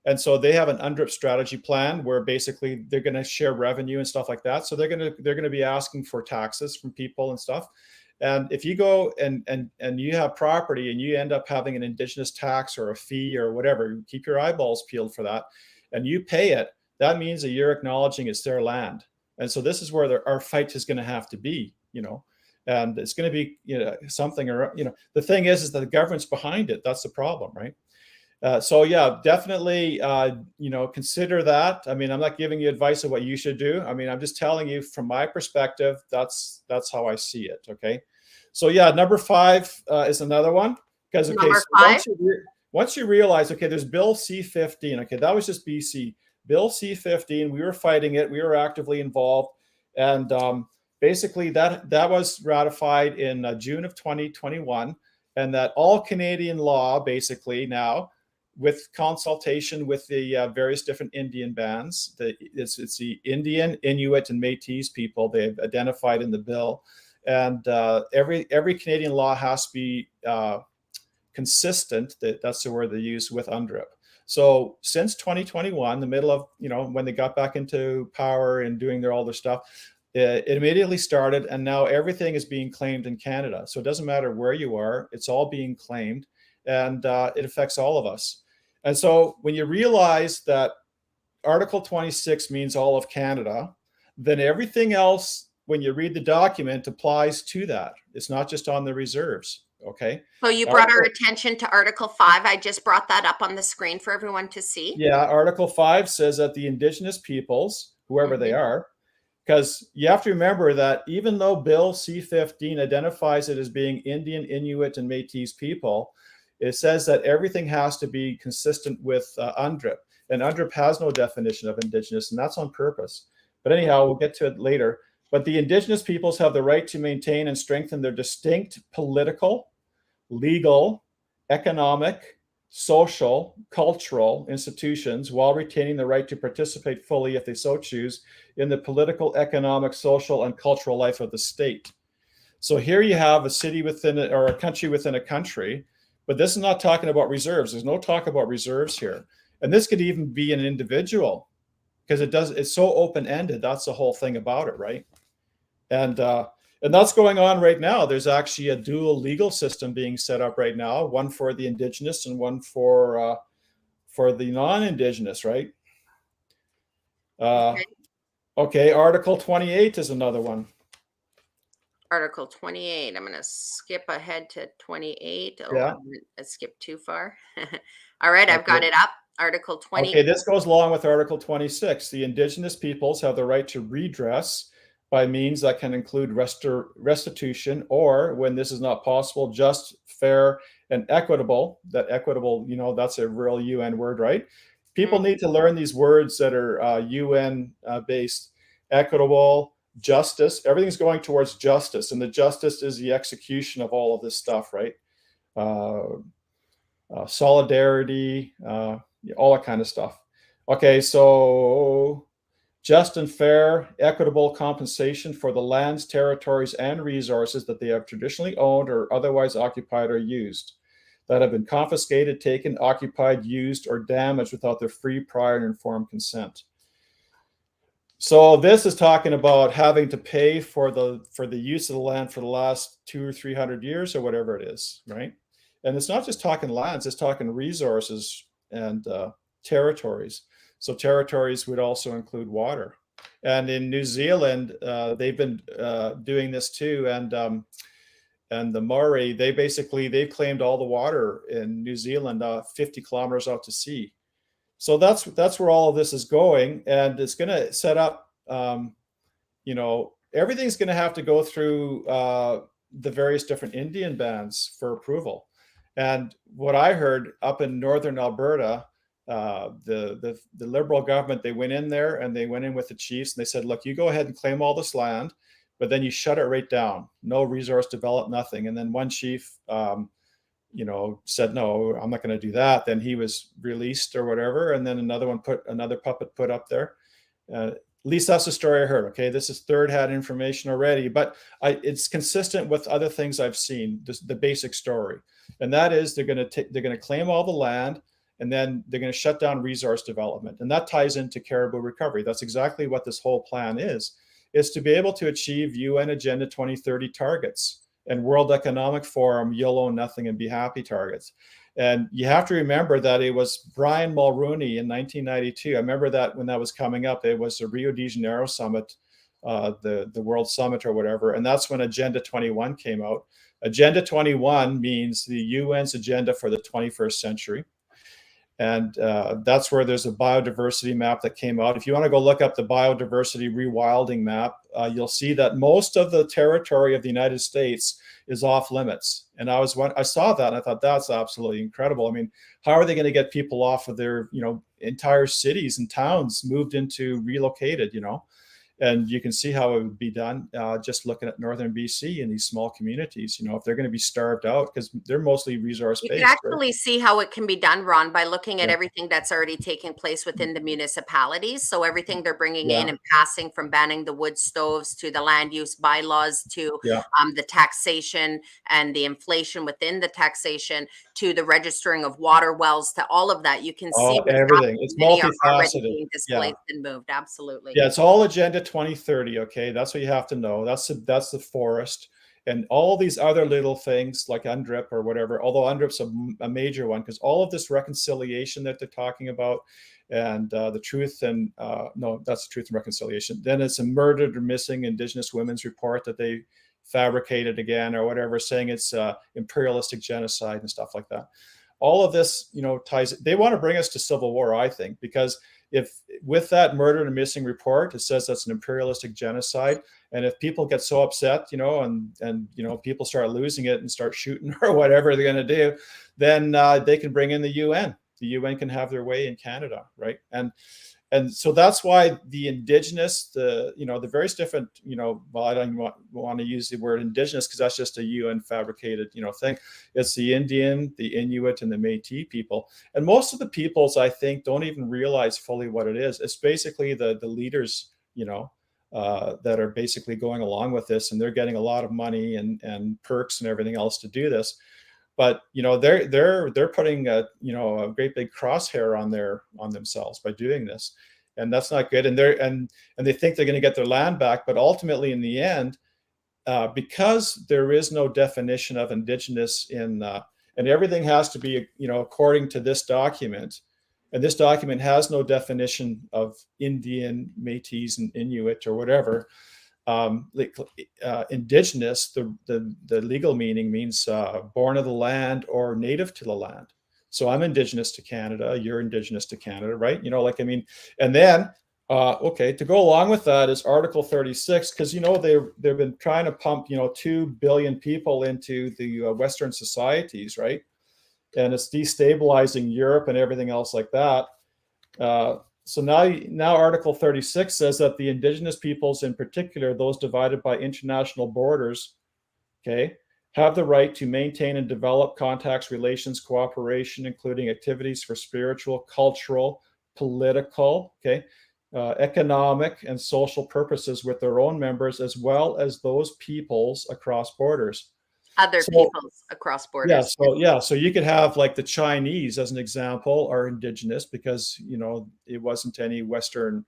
And so they have an UNDRIP strategy plan where basically they're going to share revenue and stuff like that. So they're going to be asking for taxes from people and stuff. And if you go and you have property and you end up having an Indigenous tax or a fee or whatever, keep your eyeballs peeled for that, and you pay it, that means that you're acknowledging it's their land. And so this is where our fight is going to have to be, and it's going to be, something, or, the thing is that the government's behind it. That's the problem, right? So yeah, definitely, consider that. I mean, I'm not giving you advice of what you should do. I mean, I'm just telling you from my perspective, that's how I see it. Okay. So yeah, number 5 is another one, because, okay, so once you realize, okay, there's Bill C-15. Okay. That was just BC. Bill C-15, we were fighting it. We were actively involved. And basically that was ratified in June of 2021. And that all Canadian law basically now, with consultation with the various different Indian bands, it's the Indian, Inuit, and Métis people they've identified in the bill. And every Canadian law has to be consistent, that's the word they use, with UNDRIP. So since 2021, the middle of, when they got back into power and doing all their stuff, it immediately started, and now everything is being claimed in Canada. So it doesn't matter where you are, it's all being claimed, and it affects all of us. And so when you realize that Article 26 means all of Canada, then everything else, when you read the document, applies to that. It's not just on the reserves. Okay. So you brought our attention to Article 5. I just brought that up on the screen for everyone to see. Yeah. Article 5 says that the Indigenous peoples, whoever they are, because you have to remember that even though Bill C-15 identifies it as being Indian, Inuit, and Métis people, it says that everything has to be consistent with UNDRIP. And UNDRIP has no definition of Indigenous, and that's on purpose. But anyhow, we'll get to it later. But the Indigenous peoples have the right to maintain and strengthen their distinct political, legal, economic, social, cultural institutions while retaining the right to participate fully, if they so choose, in the political, economic, social, and cultural life of the state. So here you have a city within it, or a country within a country, but this is not talking about reserves. There's no talk about reserves here. And this could even be an individual, because it's so open-ended. That's the whole thing about it, right? And that's going on right now. There's actually a dual legal system being set up right now, one for the Indigenous and one for the non-Indigenous, right? Okay, Article 28 is another one. Article 28. I'm going to skip ahead to 28. Oh, yeah. I skipped too far. All right, I've got it up. Article 20. Okay, this goes along with Article 26. The Indigenous peoples have the right to redress by means that can include restitution, or, when this is not possible, just, fair, and equitable. That equitable, that's a real UN word, right? People need to learn these words that are UN based. Equitable, justice, everything's going towards justice, and the justice is the execution of all of this stuff, right? Solidarity, all that kind of stuff. Okay, so just and fair, equitable compensation for the lands, territories, and resources that they have traditionally owned or otherwise occupied or used, that have been confiscated, taken, occupied, used, or damaged without their free, prior, and informed consent. So this is talking about having to pay for the use of the land for the last 200 or 300 years or whatever it is, right? And it's not just talking lands, it's talking resources and territories. So territories would also include water. And in New Zealand, they've been doing this too. And the Maori, they've claimed all the water in New Zealand, 50 kilometers out to sea. So that's where all of this is going, and it's going to set up. Everything's going to have to go through the various different Indian bands for approval. And what I heard up in northern Alberta, the Liberal government, they went in there and they went in with the chiefs and they said, look, you go ahead and claim all this land, but then you shut it right down. No resource develop, nothing. And then one chief, said, no, I'm not going to do that. Then he was released or whatever. And then another puppet put up there. At least that's the story I heard. Okay, this is third-hand information already, but it's consistent with other things I've seen. The basic story, and that is they're going to claim all the land, and then they're going to shut down resource development, and that ties into caribou recovery. That's exactly what this whole plan is to be able to achieve UN Agenda 2030 targets and World Economic Forum you'll own nothing and be happy targets. And you have to remember that it was Brian Mulroney in 1992. I remember that when that was coming up, it was the Rio de Janeiro summit, the World Summit or whatever. And that's when Agenda 21 came out. Agenda 21 means the UN's agenda for the 21st century. And that's where there's a biodiversity map that came out. If you want to go look up the biodiversity rewilding map, you'll see that most of the territory of the United States is off limits. And I saw that and I thought that's absolutely incredible. I mean, how are they going to get people off of their, entire cities and towns moved into relocated, And you can see how it would be done just looking at northern BC and these small communities, if they're going to be starved out because they're mostly resource-based. You can actually see how it can be done, Ron, by looking at everything that's already taking place within the municipalities. So everything they're bringing in and passing, from banning the wood stoves to the land use bylaws to the taxation and the inflation within the taxation to the registering of water wells to all of that. You can see everything. It's multifaceted. Being displaced and moved. Absolutely. Yeah, it's all Agenda 2030. Okay, that's what you have to know. That's the forest and all these other little things like UNDRIP or whatever. Although UNDRIP's a major one because all of this reconciliation that they're talking about and the truth and no, that's the Truth and Reconciliation. Then it's a murdered or missing Indigenous women's report that they fabricated again or whatever, saying it's imperialistic genocide and stuff like that. All of this, ties. They want to bring us to civil war, I think, because if with that murdered and missing report, it says that's an imperialistic genocide. And if people get so upset, and people start losing it and start shooting or whatever they're going to do, then they can bring in the UN. The UN can have their way in Canada, right? And so that's why the Indigenous, the various different, well, I don't want to use the word Indigenous because that's just a UN fabricated, thing. It's the Indian, the Inuit, and the Métis people. And most of the peoples, I think, don't even realize fully what it is. It's basically the leaders, that are basically going along with this, and they're getting a lot of money and perks and everything else to do this. But they're putting a great big crosshair on themselves by doing this, and that's not good. And they think they're going to get their land back, but ultimately, in the end, because there is no definition of Indigenous and everything has to be according to this document, and this document has no definition of Indian, Métis, and Inuit or whatever. Indigenous, the legal meaning means born of the land or native to the land. So I'm Indigenous to Canada, you're Indigenous to Canada, right? And then, to go along with that is Article 36, because, they've been trying to pump, 2 billion people into the Western societies, right? And it's destabilizing Europe and everything else like that. So now Article 36 says that the Indigenous peoples, in particular, those divided by international borders, have the right to maintain and develop contacts, relations, cooperation, including activities for spiritual, cultural, political, economic, and social purposes with their own members, as well as those peoples across borders. Other peoples across borders. So you could have like the Chinese, as an example, are Indigenous because it wasn't any Western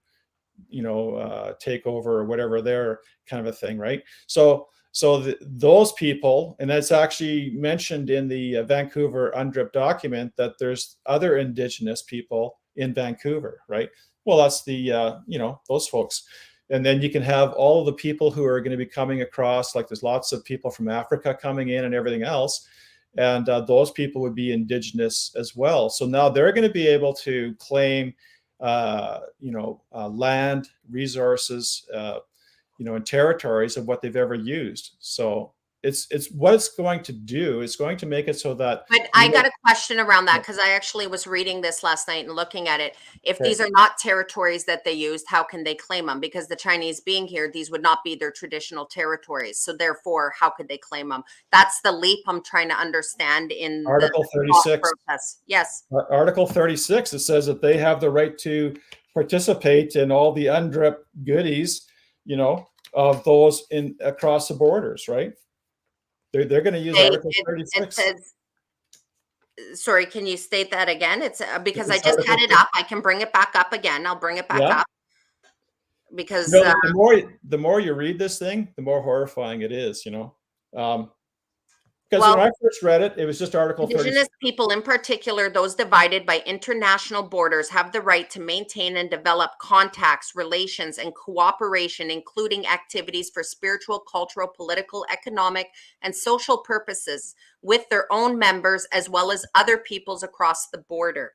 takeover or whatever, their kind of a thing, right? So So those people, and that's actually mentioned in the Vancouver UNDRIP document, that there's other Indigenous people in Vancouver, right? Well, that's the, those folks. And then you can have all of the people who are going to be coming across, like there's lots of people from Africa coming in and everything else. And those people would be Indigenous as well. So now they're going to be able to claim, land, resources, and territories of what they've ever used. So it's what it's going to do. It's going to make it so that. But I got a question around that, because I actually was reading this last night and looking at it. If Okay. these are not territories that they used, how can they claim them? Because the Chinese being here, these would not be their traditional territories. So therefore, how could they claim them? That's the leap I'm trying to understand in Article the 36. process. Yes. Article 36, it says that they have the right to participate in all the UNDRIP goodies, of those in across the borders, right? They're going to use Article 36. It says, sorry, can you state that again? It's because I It's just Article had it up. I can bring it back up again. I'll bring it back Yeah. up because the more you read this thing, the more horrifying it is, because when I first read it, it was just Article 36. Indigenous people, in particular, those divided by international borders, have the right to maintain and develop contacts, relations, and cooperation, including activities for spiritual, cultural, political, economic, and social purposes with their own members, as well as other peoples across the border.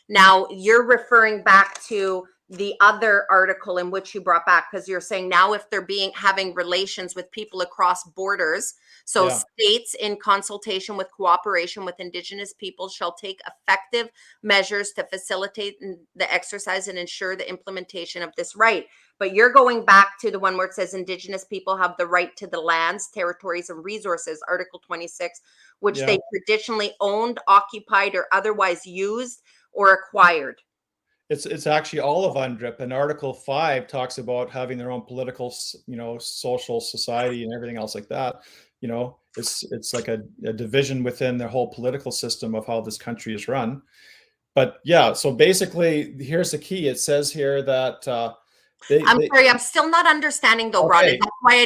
Now, you're referring back to the other article in which you brought back, because you're saying now if they're having relations with people across borders, so states in consultation with cooperation with Indigenous peoples shall take effective measures to facilitate the exercise and ensure the implementation of this right. But you're going back to the one where it says Indigenous people have the right to the lands, territories, and resources, Article 26, which they traditionally owned, occupied, or otherwise used or acquired. It's actually all of UNDRIP, and Article 5 talks about having their own political, social society and everything else like that. It's like a division within the whole political system of how this country is run. But yeah, so basically, here's the key. It says here that I'm sorry, I'm still not understanding though, Ron. Okay. And that's why I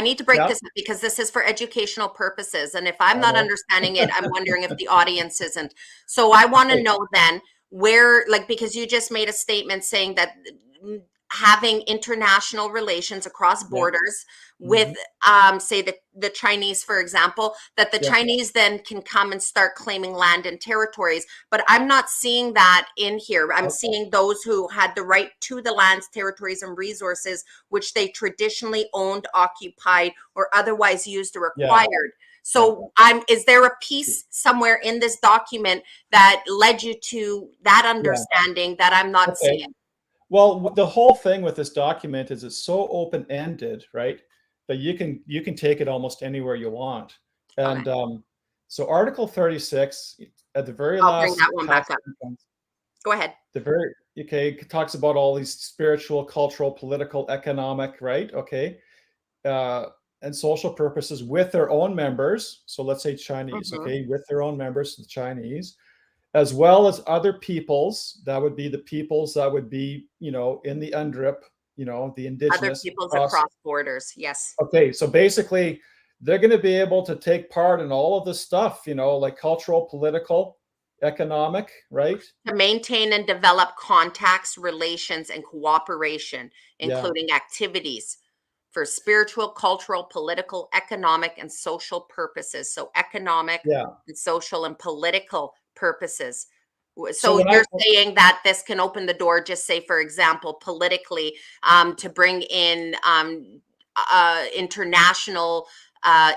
need to break this up, because this is for educational purposes. And if I'm not understanding it, I'm wondering if the audience isn't. So I want to know then where, because you just made a statement saying that having international relations across borders with say the Chinese, for example, that the Chinese then can come and start claiming land and territories. But I'm not seeing that in here. I'm seeing those who had the right to the lands, territories, and resources which they traditionally owned, occupied, or otherwise used or acquired. So is there a piece somewhere in this document that led you to that understanding that I'm not seeing? Well, the whole thing with this document is it's so open-ended, right? That you can take it almost anywhere you want. And so Article 36 at the very last. I'll bring that one back up. Go ahead. It talks about all these spiritual, cultural, political, economic, right? Okay. And social purposes with their own members. So let's say Chinese, with their own members, the Chinese, as well as other peoples. That would be the peoples that would be, in the UNDRIP, the Indigenous. Other peoples across borders, yes. Okay, so basically, they're going to be able to take part in all of this stuff, like cultural, political, economic, right? To maintain and develop contacts, relations, and cooperation, including activities for spiritual, cultural, political, economic, and social purposes. So economic, and social, and political purposes. So you're saying that this can open the door, just say, for example, politically, to bring in international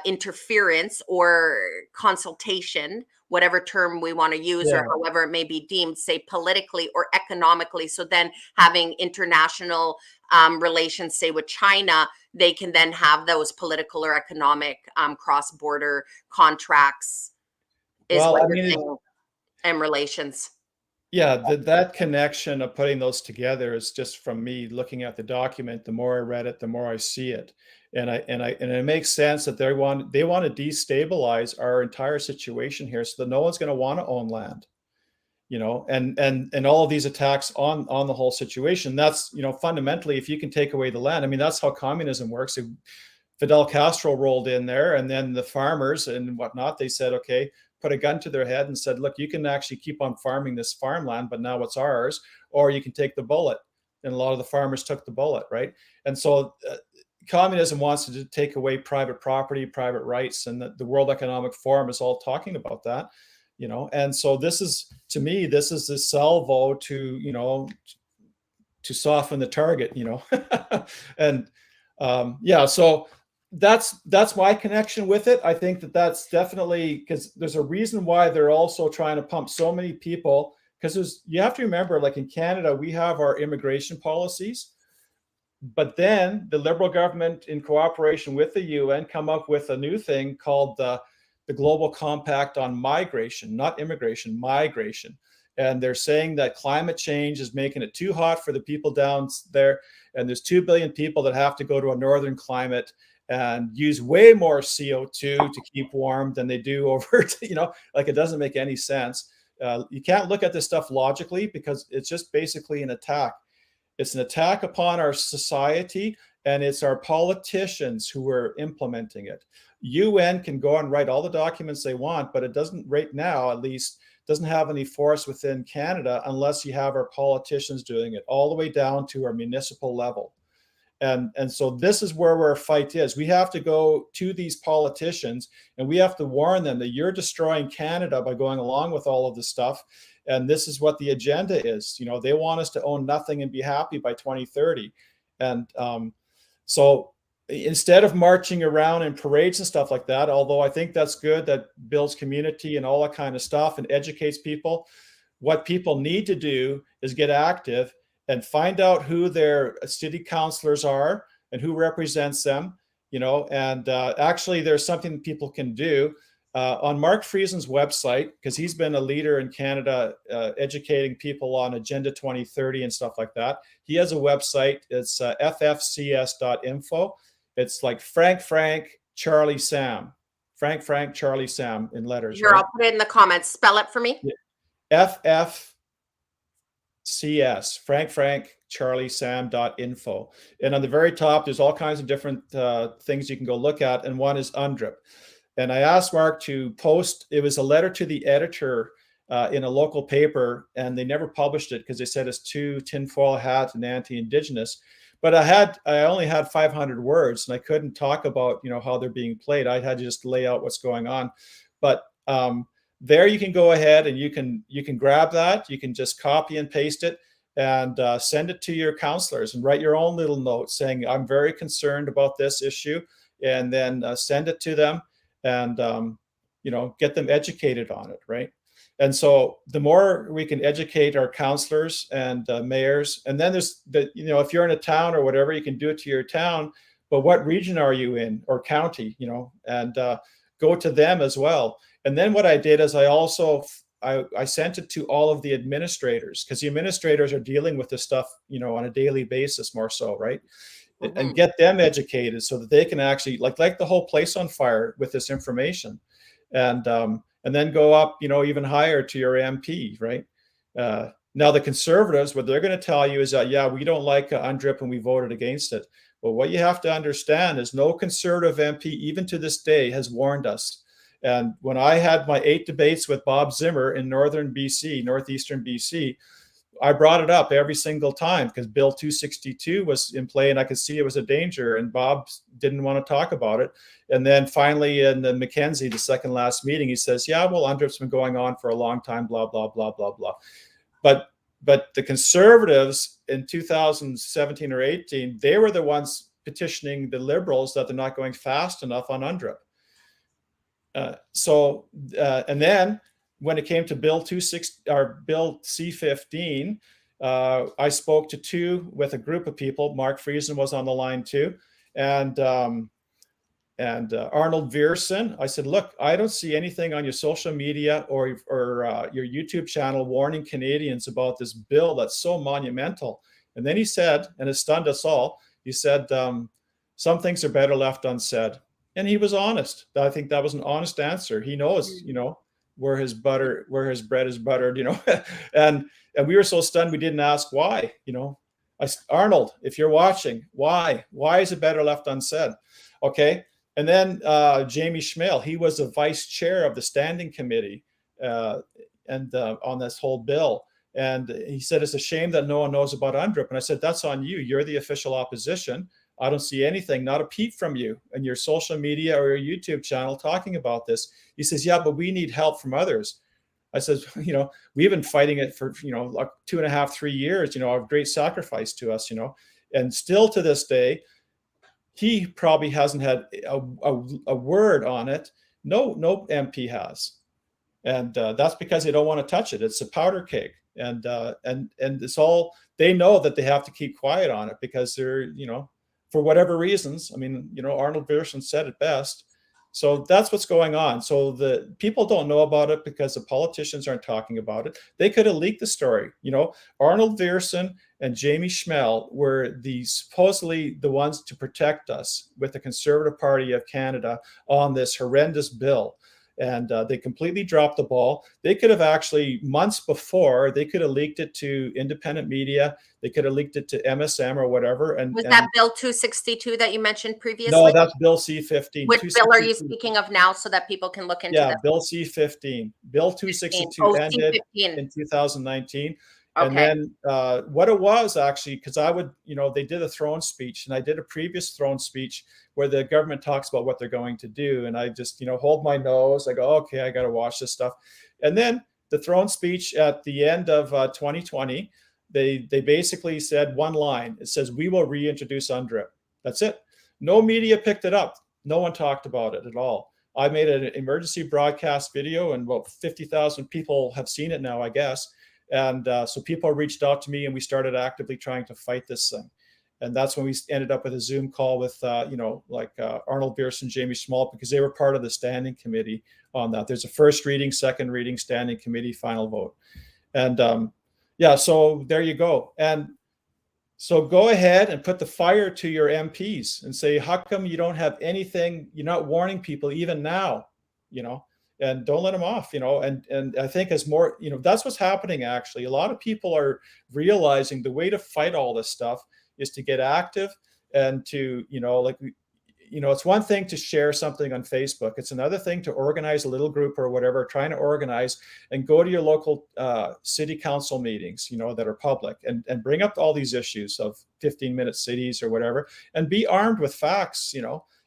interference or consultation, whatever term we want to use, or however it may be deemed, say politically or economically. So then having international relations, say with China, they can then have those political or economic cross-border contracts and relations. Yeah, that connection of putting those together is just from me looking at the document. The more I read it, the more I see it, and it makes sense that they want to destabilize our entire situation here, so that no one's going to want to own land, and all of these attacks on the whole situation. That's fundamentally, if you can take away the land, I mean, that's how communism works. Fidel Castro rolled in there, and then the farmers and whatnot, they said, okay, put a gun to their head and said, look, you can actually keep on farming this farmland, but now it's ours, or you can take the bullet. And a lot of the farmers took the bullet, right? And so communism wants to take away private property, private rights, and the World Economic Forum is all talking about that, and so this is, to me, this is the salvo to, to soften the target, and yeah, so that's my connection with it. I think that's definitely, because there's a reason why they're also trying to pump so many people, because you have to remember, like in Canada, we have our immigration policies, but then the Liberal government, in cooperation with the UN, come up with a new thing called the Global Compact on Migration, not immigration, migration. And they're saying that climate change is making it too hot for the people down there. And there's 2 billion people that have to go to a northern climate and use way more CO2 to keep warm than they do over, like it doesn't make any sense. You can't look at this stuff logically, because it's just basically an attack. It's an attack upon our society, and it's our politicians who are implementing it. UN can go and write all the documents they want, but it doesn't, right now at least, doesn't have any force within Canada unless you have our politicians doing it, all the way down to our municipal level. And so this is where our fight is. We have to go to these politicians, and we have to warn them that you're destroying Canada by going along with all of this stuff. And this is what the agenda is. They want us to own nothing and be happy by 2030. And so instead of marching around in parades and stuff like that, although I think that's good, that builds community and all that kind of stuff and educates people, what people need to do is get active and find out who their city councilors are and who represents them, and actually there's something people can do. On Mark Friesen's website, because he's been a leader in Canada educating people on Agenda 2030 and stuff like that. He has a website. It's ffcs.info. It's like Frank, Charlie, Sam. Frank, Charlie, Sam in letters. Here, right? I'll put it in the comments. Spell it for me. FFCS, Frank, Charlie, Sam.info. And on the very top, there's all kinds of different things you can go look at. And one is UNDRIP. And I asked Mark to post, it was a letter to the editor in a local paper, and they never published it because they said it's too tinfoil hat and anti-Indigenous. But I only had 500 words, and I couldn't talk about, how they're being played. I had to just lay out what's going on. But there you can go ahead and you can grab that. You can just copy and paste it and send it to your counselors and write your own little note saying, I'm very concerned about this issue, and then send it to them. And get them educated on it, right? And so the more we can educate our counselors and mayors, and then there's if you're in a town or whatever, you can do it to your town, but what region are you in, or county, and go to them as well. And then what I did is I sent it to all of the administrators, because the administrators are dealing with this stuff, on a daily basis, more so, right? And get them educated so that they can actually like the whole place on fire with this information, and then go up, even higher to your MP, right? Now the Conservatives, what they're going to tell you is that, yeah, we don't like UNDRIP and we voted against it. But what you have to understand is no Conservative MP, even to this day, has warned us. And when I had my 8 debates with Bob Zimmer in northern BC, northeastern BC, I brought it up every single time because Bill 262 was in play and I could see it was a danger, and Bob didn't want to talk about it. And then finally in the Mackenzie, the second last meeting, he says, yeah, well, UNDRIP's been going on for a long time, blah, blah, blah, blah, blah. But the Conservatives in 2017 or 18, they were the ones petitioning the Liberals that they're not going fast enough on UNDRIP. And then when it came to Bill C-15, I spoke to with a group of people. Mark Friesen was on the line too, and Arnold Viersen. I said, look, I don't see anything on your social media or your YouTube channel warning Canadians about this bill that's so monumental. And then he said, and it stunned us all, he said, some things are better left unsaid. And he was honest. I think that was an honest answer. He knows, where his bread is buttered, and we were so stunned we didn't ask why. Arnold, if you're watching, why is it better left unsaid? Okay. And then Jamie Schmale, he was the vice chair of the standing committee and on this whole bill. And he said, it's a shame that no one knows about UNDRIP. And I said, that's on you. You're the official opposition. I don't see anything, not a peep from you and your social media or your YouTube channel talking about this. He says, yeah, but we need help from others. I said, we've been fighting it for, like 2.5, 3 years, a great sacrifice to us, and still to this day, he probably hasn't had a word on it. No MP has. And that's because they don't want to touch it. It's a powder keg. And it's all, they know that they have to keep quiet on it because they're, for whatever reasons. I mean, Arnold Pearson said it best. So that's what's going on. So the people don't know about it because the politicians aren't talking about it. They could have leaked the story. Arnold Pearson and Jamie Schmale were supposedly the ones to protect us with the Conservative Party of Canada on this horrendous bill. And they completely dropped the ball. They could have actually, months before, they could have leaked it to independent media. They could have leaked it to MSM or whatever. And was that Bill 262 that you mentioned previously? No, that's Bill C-15. Which bill are you speaking of now so that people can look into that? Yeah, Bill C-15. Bill 262 ended in 2019. Okay. And then what it was actually, because I would, they did a throne speech, and I did a previous throne speech where the government talks about what they're going to do. And I just, hold my nose. I go, okay, I got to watch this stuff. And then the throne speech at the end of 2020, they basically said one line. It says, we will reintroduce UNDRIP. That's it. No media picked it up. No one talked about it at all. I made an emergency broadcast video, and about 50,000 people have seen it now, I guess. And so people reached out to me, and we started actively trying to fight this thing. And that's when we ended up with a Zoom call with, Arnold Pearson, Jamie Schmale, because they were part of the standing committee on that. There's a first reading, second reading, standing committee, final vote. And so there you go. And so go ahead and put the fire to your MPs and say, how come you don't have anything? You're not warning people even now, and don't let them off, and I think as more, that's what's happening. Actually, a lot of people are realizing the way to fight all this stuff is to get active and to, it's one thing to share something on Facebook. It's another thing to organize a little group or whatever, trying to organize and go to your local city council meetings, that are public, and bring up all these issues of 15-minute cities or whatever, and be armed with facts,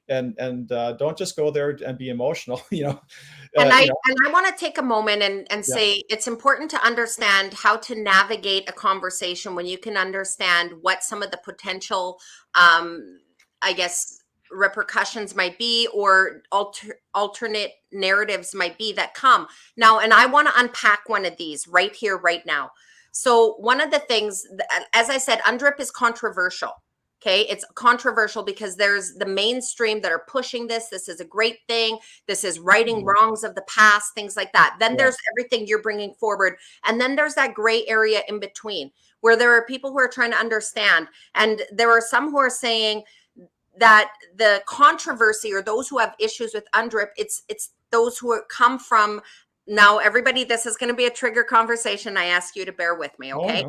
and don't just go there and be emotional, And I want to take a moment and say it's important to understand how to navigate a conversation when you can understand what some of the potential, repercussions might be, or alternate narratives might be that come now. And I want to unpack one of these right here, right now. So one of the things, as I said, UNDRIP is controversial. Okay, it's controversial because there's the mainstream that are pushing this. This is a great thing. This is righting wrongs of the past, things like that. Then there's everything you're bringing forward. And then there's that gray area in between where there are people who are trying to understand. And there are some who are saying that the controversy, or those who have issues with UNDRIP, it's those who come from, now everybody, this is going to be a trigger conversation. I ask you to bear with me, okay?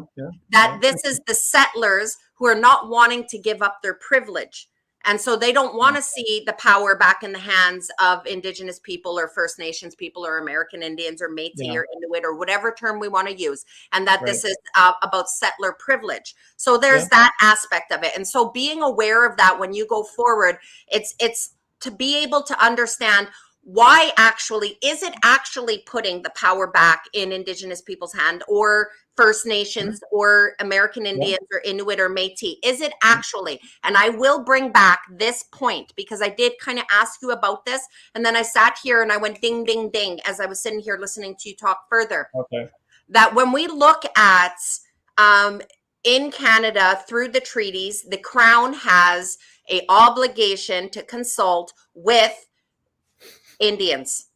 This is the settlers who are not wanting to give up their privilege. And so they don't want to see the power back in the hands of Indigenous people or First Nations people or American Indians or Métis or Inuit or whatever term we want to use. And that this is about settler privilege. So there's that aspect of it. And so being aware of that when you go forward, it's to be able to understand why actually, is it actually putting the power back in Indigenous people's hand, or First Nations or American Indians or Inuit or Métis? Is it actually? And I will bring back this point because I did kind of ask you about this. And then I sat here and I went ding, ding, ding as I was sitting here listening to you talk further. Okay. That when we look at in Canada through the treaties, the Crown has an obligation to consult with Indians.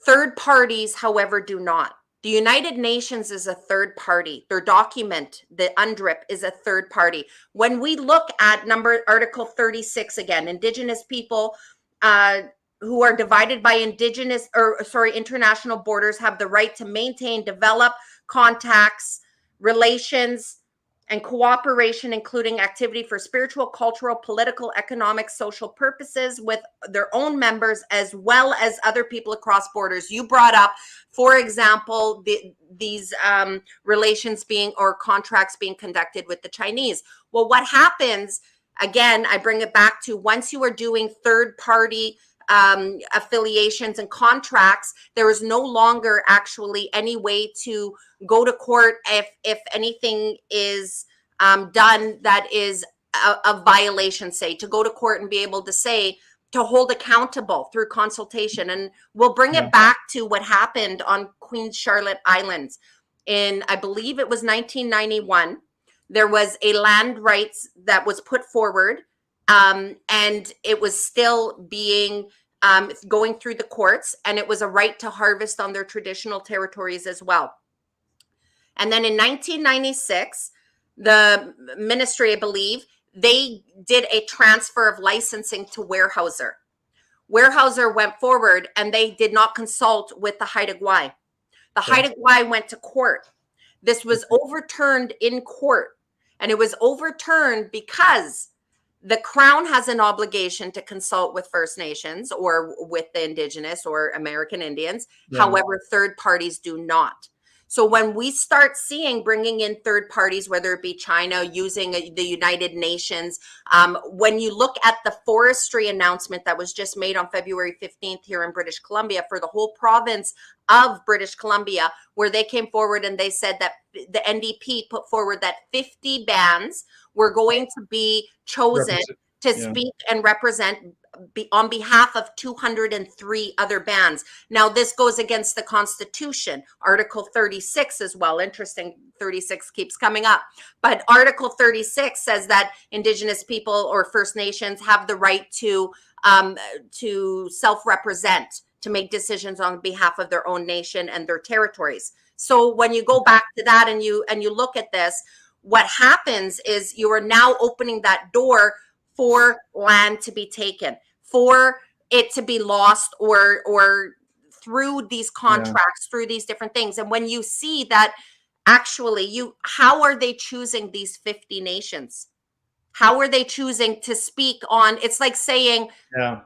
Third parties, however, do not. The United Nations is a third party. Their document, the UNDRIP, is a third party. When we look at Article 36 again, Indigenous people who are divided by international borders have the right to maintain, develop contacts, relations, and cooperation, including activity for spiritual, cultural, political, economic, social purposes with their own members, as well as other people across borders. You brought up, for example, these relations being, or contracts being conducted with the Chinese. Well, what happens, again, I bring it back to, once you are doing third party affiliations and contracts, there is no longer actually any way to go to court if anything is done that is a violation, say, to go to court and be able to say, to hold accountable through consultation. And we'll bring it back to what happened on Queen Charlotte Islands in, I believe it was 1991. There was a land rights that was put forward, and it was still being going through the courts, and it was a right to harvest on their traditional territories as well. And then in 1996, the ministry, I believe, they did a transfer of licensing to Weyerhaeuser. Weyerhaeuser went forward and they did not consult with the Haida Gwaii. The Haida Gwaii went to court. This was overturned in court, and it was overturned because the Crown has an obligation to consult with First Nations or with the Indigenous or American Indians. However, third parties do not. So when we start seeing bringing in third parties, whether it be China using the United Nations, when you look at the forestry announcement that was just made on February 15th here in British Columbia for the whole province of British Columbia, where they came forward and they said that the NDP put forward that 50 bands were going to be chosen to speak and represent on behalf of 203 other bands. Now, this goes against the Constitution, Article 36 as well. Interesting, 36 keeps coming up. But Article 36 says that Indigenous people or First Nations have the right to self-represent, to make decisions on behalf of their own nation and their territories. So when you go back to that and you look at this, what happens is you are now opening that door for land to be taken, for it to be lost, or through these contracts, through these different things. And when you see that, actually, how are they choosing these 50 nations? How are they choosing to speak on? It's like saying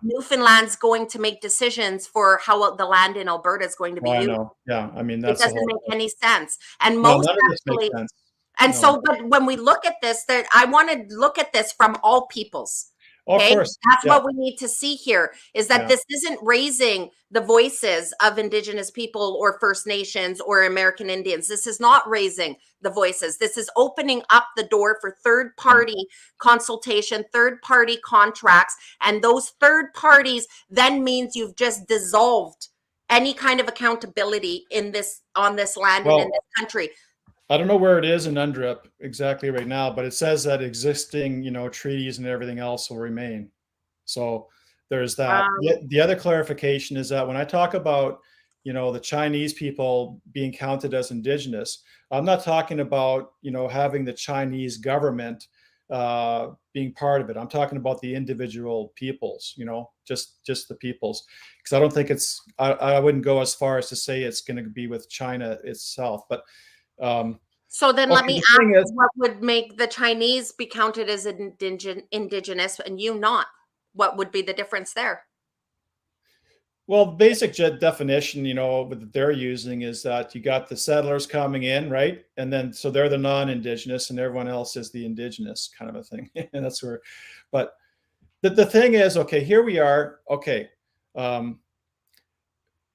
Newfoundland's going to make decisions for how the land in Alberta is going to be used. I know. Yeah, I mean, it doesn't make any sense. And none most of this actually, makes sense. and so, but when we look at this, that I want to look at this from all peoples. Okay, of course. That's what we need to see here, is that this isn't raising the voices of Indigenous people or First Nations or American Indians. This is not raising the voices. This is opening up the door for third party consultation, third party contracts. And those third parties then means you've just dissolved any kind of accountability on this land and in this country. I don't know where it is in UNDRIP exactly right now, but it says that existing, treaties and everything else will remain. So there's that. The other clarification is that when I talk about, the Chinese people being counted as Indigenous, I'm not talking about, having the Chinese government being part of it. I'm talking about the individual peoples, just the peoples, because I don't think I wouldn't go as far as to say it's going to be with China itself, but so then let me ask, what would make the Chinese be counted as indigenous and you not? What would be the difference there? Well, basic definition, that they're using is that you got the settlers coming in, right? And then, so they're the non-indigenous and everyone else is the indigenous kind of a thing. And that's where, but the thing is, okay, here we are. Okay.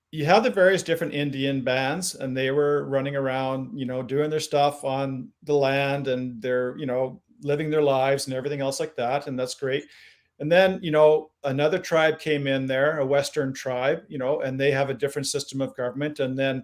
You have the various different Indian bands, and they were running around, doing their stuff on the land, and they're, living their lives and everything else like that. And that's great. And then, another tribe came in there, a Western tribe, and they have a different system of government. And then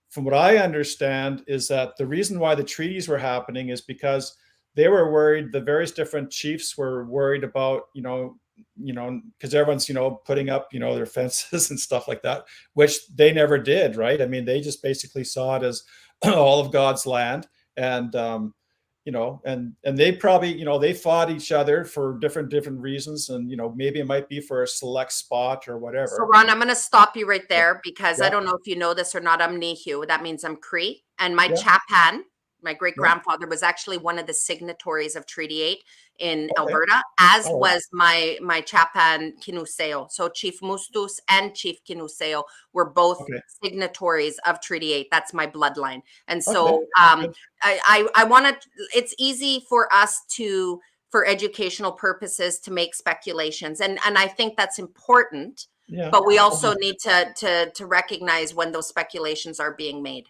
from what I understand is that the reason why the treaties were happening is because they were worried, the various different chiefs were worried about, because everyone's, putting up, their fences and stuff like that, which they never did, right? I mean, they just basically saw it as all of God's land. And, and they probably, they fought each other for different reasons. And, maybe it might be for a select spot or whatever. So Ron, I'm going to stop you right there because I don't know if you know this or not. I'm Nihu. That means I'm Cree. And my Chapan, My great grandfather was actually one of the signatories of Treaty 8 in Okay. Alberta, as All right. was my Chapan Kinuseo. So Chief Mustus and Chief Kinuseo were both Okay. signatories of Treaty 8. That's my bloodline. And Okay. so Good. I want to, it's easy for us to, for educational purposes, to make speculations. And I think that's important, Yeah. but we also need to recognize when those speculations are being made.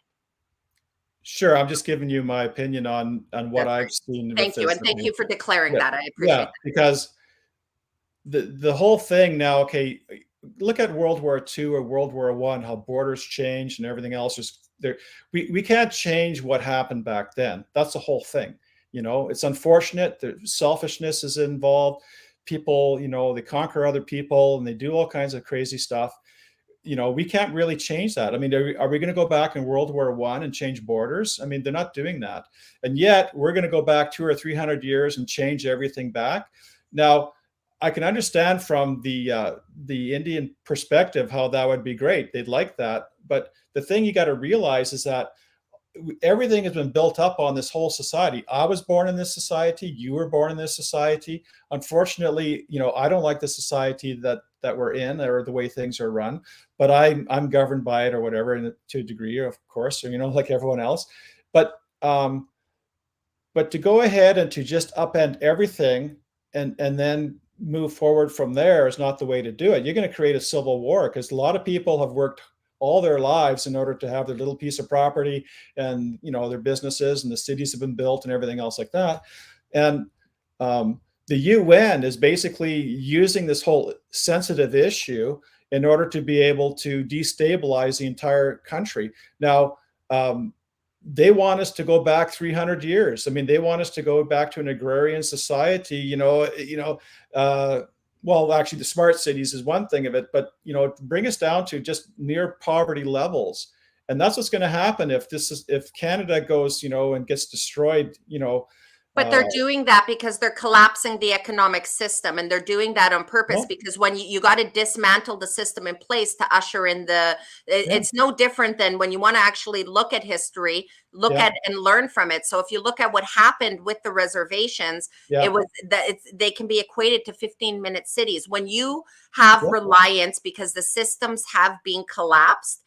Sure. I'm just giving you my opinion on what That's I've right. seen with Thank you. this. And thank you for declaring Yeah. that. I appreciate Yeah. that. Because the whole thing now, okay, look at World War II or World War I, how borders changed and everything else is there. We can't change what happened back then. That's the whole thing. You know, it's unfortunate. The selfishness is involved. People, you know, they conquer other people and they do all kinds of crazy stuff. You know, we can't really change that. I mean, are we going to go back in World War I and change borders? I mean, they're not doing that. And yet we're going to go back 200 or 300 years and change everything back. Now, I can understand from the Indian perspective how that would be great. They'd like that. But the thing you got to realize is that everything has been built up on this whole society. I was born in this society. You were born in this society. Unfortunately, you know, I don't like the society that we're in or the way things are run, but I'm governed by it or whatever, and to a degree, of course, or, you know, like everyone else. But to go ahead and to just upend everything and then move forward from there is not the way to do it. You're going to create a civil war because a lot of people have worked all their lives in order to have their little piece of property and, you know, their businesses, and the cities have been built and everything else like that. And the UN is basically using this whole sensitive issue in order to be able to destabilize the entire country. Now, they want us to go back 300 years. I mean, they want us to go back to an agrarian society, well, actually the smart cities is one thing of it, but, you know, bring us down to just near poverty levels. And that's what's going to happen if Canada goes, you know, and gets destroyed, you know. But they're doing that because they're collapsing the economic system, and they're doing that on purpose, Well, because when you got to dismantle the system in place to usher in it's no different than when you want to actually look at history, look at and learn from it. So if you look at what happened with the reservations, it was that they can be equated to 15-minute cities. When you have reliance because the systems have been collapsed,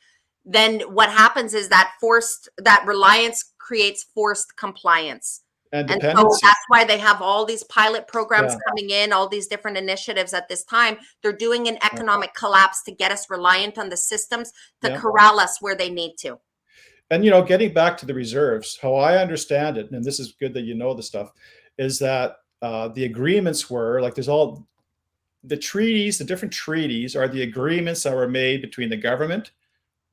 then what happens is that reliance creates forced compliance. and And so dependency. that's why they have all these pilot programs coming in, all these different initiatives at this time. They're doing an economic collapse to get us reliant on the systems to corral us where they need to. And, you know, getting back to the reserves, how I understand it, and this is good that you know the stuff, is that the agreements were like, there's all the treaties, the different treaties are the agreements that were made between the government.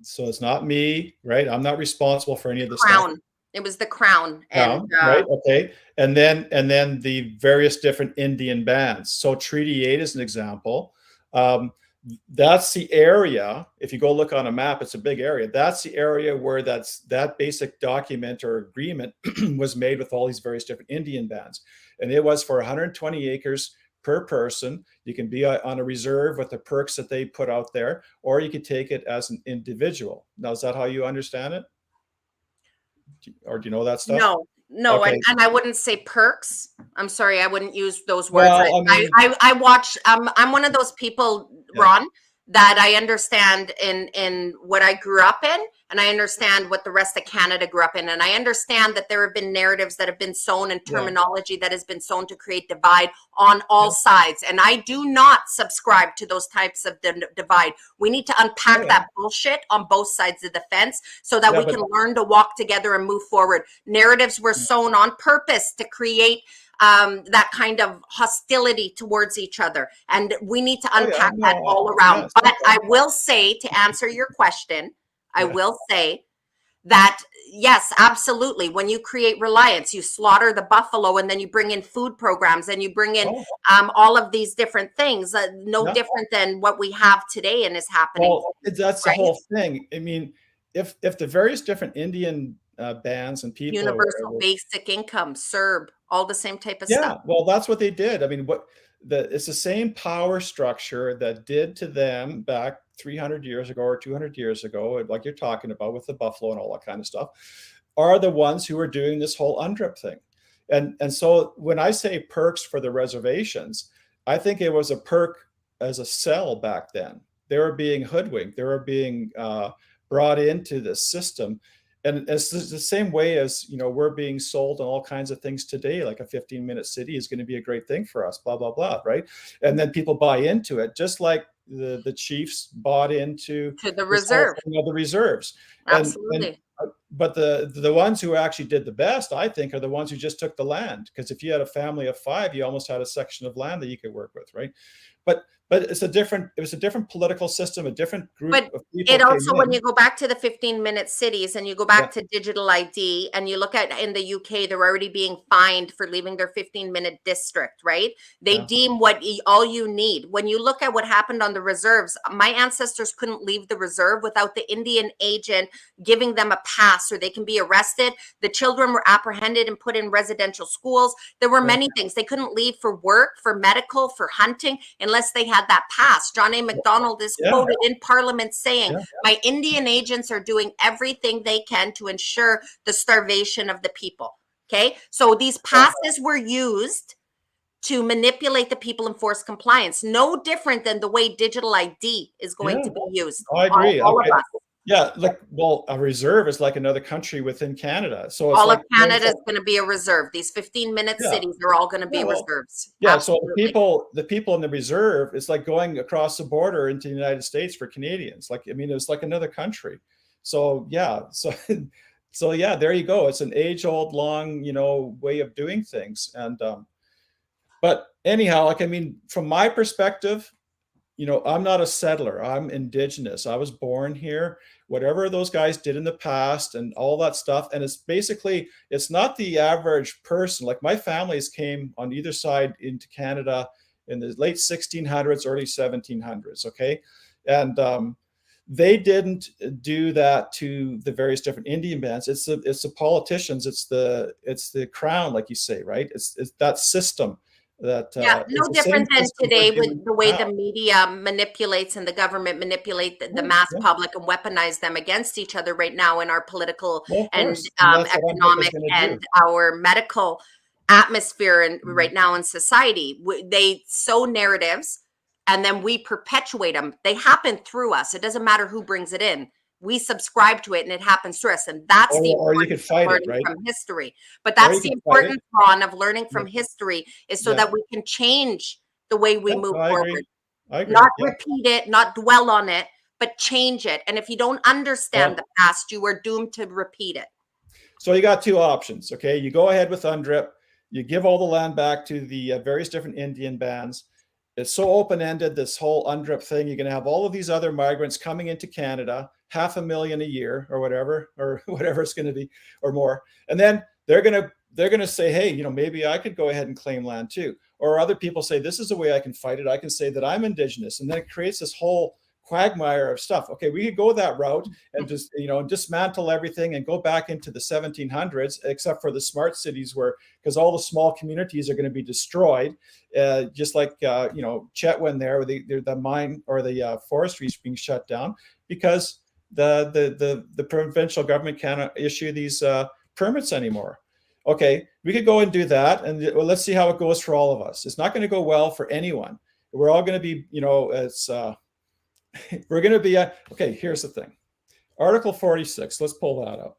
So it's not me, right? I'm not responsible for any of this stuff. It was the Crown. And right. Okay. And then the various different Indian bands. So Treaty 8 is an example. That's the area. If you go look on a map, it's a big area. That's the area where that basic document or agreement was made with all these various different Indian bands. And it was for 120 acres per person. You can be on a reserve with the perks that they put out there, or you could take it as an individual. Now, is that how you understand it? Or do you know that stuff? No, Okay. and I wouldn't say perks. I'm sorry, I wouldn't use those words. Well, I mean, I watch. I'm one of those people, Ron, that I understand in what I grew up in, and I understand what the rest of Canada grew up in, and I understand that there have been narratives that have been sown and terminology that has been sown to create divide on all sides, and I do not subscribe to those types of divide. We need to unpack that bullshit on both sides of the fence so that we can learn to walk together and move forward. Narratives were sown on purpose to create that kind of hostility towards each other. And we need to unpack that all around. But I will say, to answer your question, I will say that, yes, absolutely. When you create reliance, you slaughter the buffalo, and then you bring in food programs, and you bring in all of these different things, no different than what we have today and is happening. Well, that's the whole thing. I mean, if the various different Indian bands and people, universal basic income, CERB, all the same type of stuff. Well, that's what they did. I mean, it's the same power structure that did to them back 300 years ago or 200 years ago, like you're talking about with the buffalo and all that kind of stuff. are the ones who are doing this whole UNDRIP thing. And so when I say perks for the reservations, I think it was a perk as a sell back then. They were being hoodwinked. They were being brought into this system. And it's the same way as, we're being sold on all kinds of things today, like a 15-minute city is going to be a great thing for us, blah, blah, blah, right? And then people buy into it, just like the Chiefs bought into To the this whole reserve. thing of the reserves. Absolutely. But the ones who actually did the best, I think, are the ones who just took the land. Because if you had a family of 5, you almost had a section of land that you could work with, right? But it was a different political system, a different group of people. It also, when you go back to the 15-minute cities and you go back to digital ID and you look at in the UK, they're already being fined for leaving their 15-minute district, right? They deem all you need. When you look at what happened on the reserves, my ancestors couldn't leave the reserve without the Indian agent giving them a pass or they can be arrested. The children were apprehended and put in residential schools. There were many things. They couldn't leave for work, for medical, for hunting, unless they had that pass. John A. Macdonald is quoted in Parliament saying, my Indian agents are doing everything they can to ensure the starvation of the people. Okay. So these passes were used to manipulate the people and force compliance. No different than the way digital ID is going to be used. I agree. All of us. Yeah, a reserve is like another country within Canada. So it's all like of Canada is going to be a reserve. These 15-minute cities are all going to be reserves. Yeah, absolutely. So the people in the reserve, it's like going across the border into the United States for Canadians. It's like another country. So there you go. It's an age-old, long, way of doing things. And but anyhow, from my perspective, I'm not a settler. I'm Indigenous. I was born here. Whatever those guys did in the past and all that stuff. And it's not the average person. Like my families came on either side into Canada in the late 1600s, early 1700s. Okay. And they didn't do that to the various different Indian bands. It's the politicians. It's the crown, like you say, right? It's that system. No different than today with the way the media manipulates and the government manipulate the mass public and weaponize them against each other right now in our political and economic and our medical atmosphere and right now in society. They sow narratives and then we perpetuate them. They happen through us. It doesn't matter who brings it in. We subscribe to it and it happens through us. And that's the importance of learning from history. But that's the importance, Ron, of learning from history is so that we can change the way we move forward. I agree. Not repeat it, not dwell on it, but change it. And if you don't understand the past, you are doomed to repeat it. So you got 2 options. Okay. You go ahead with UNDRIP. You give all the land back to the various different Indian bands. It's so open-ended, this whole UNDRIP thing. You're going to have all of these other migrants coming into Canada, 500,000 a year or whatever it's going to be or more. And then they're going to say, hey, maybe I could go ahead and claim land too. Or other people say, this is a way I can fight it. I can say that I'm Indigenous. And then it creates this whole quagmire of stuff. Okay, we could go that route and just, dismantle everything and go back into the 1700s, except for the smart cities because all the small communities are going to be destroyed. Just like, Chetwynd there, the mine or the forestry is being shut down because the provincial government cannot issue these permits anymore. Okay, we could go and do that. And let's see how it goes for all of us. It's not going to go well for anyone. We're all going to be, we're going to be, okay, here's the thing. Article 46, let's pull that up.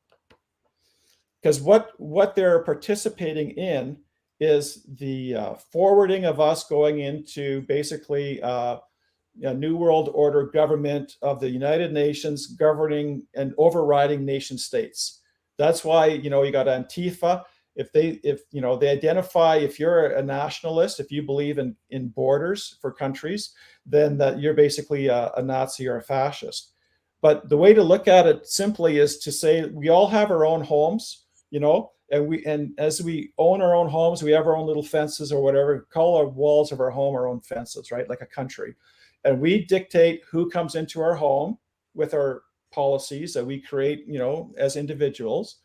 Because what they're participating in is the forwarding of us going into basically a New World Order government of the United Nations governing and overriding nation states. That's why, you got Antifa. If they identify, if you're a nationalist, if you believe in borders for countries, then that you're basically a Nazi or a fascist. But the way to look at it simply is to say we all have our own homes, and as we own our own homes, we have our own little fences or whatever. Call our walls of our home our own fences, right? Like a country. And we dictate who comes into our home with our policies that we create, as individuals.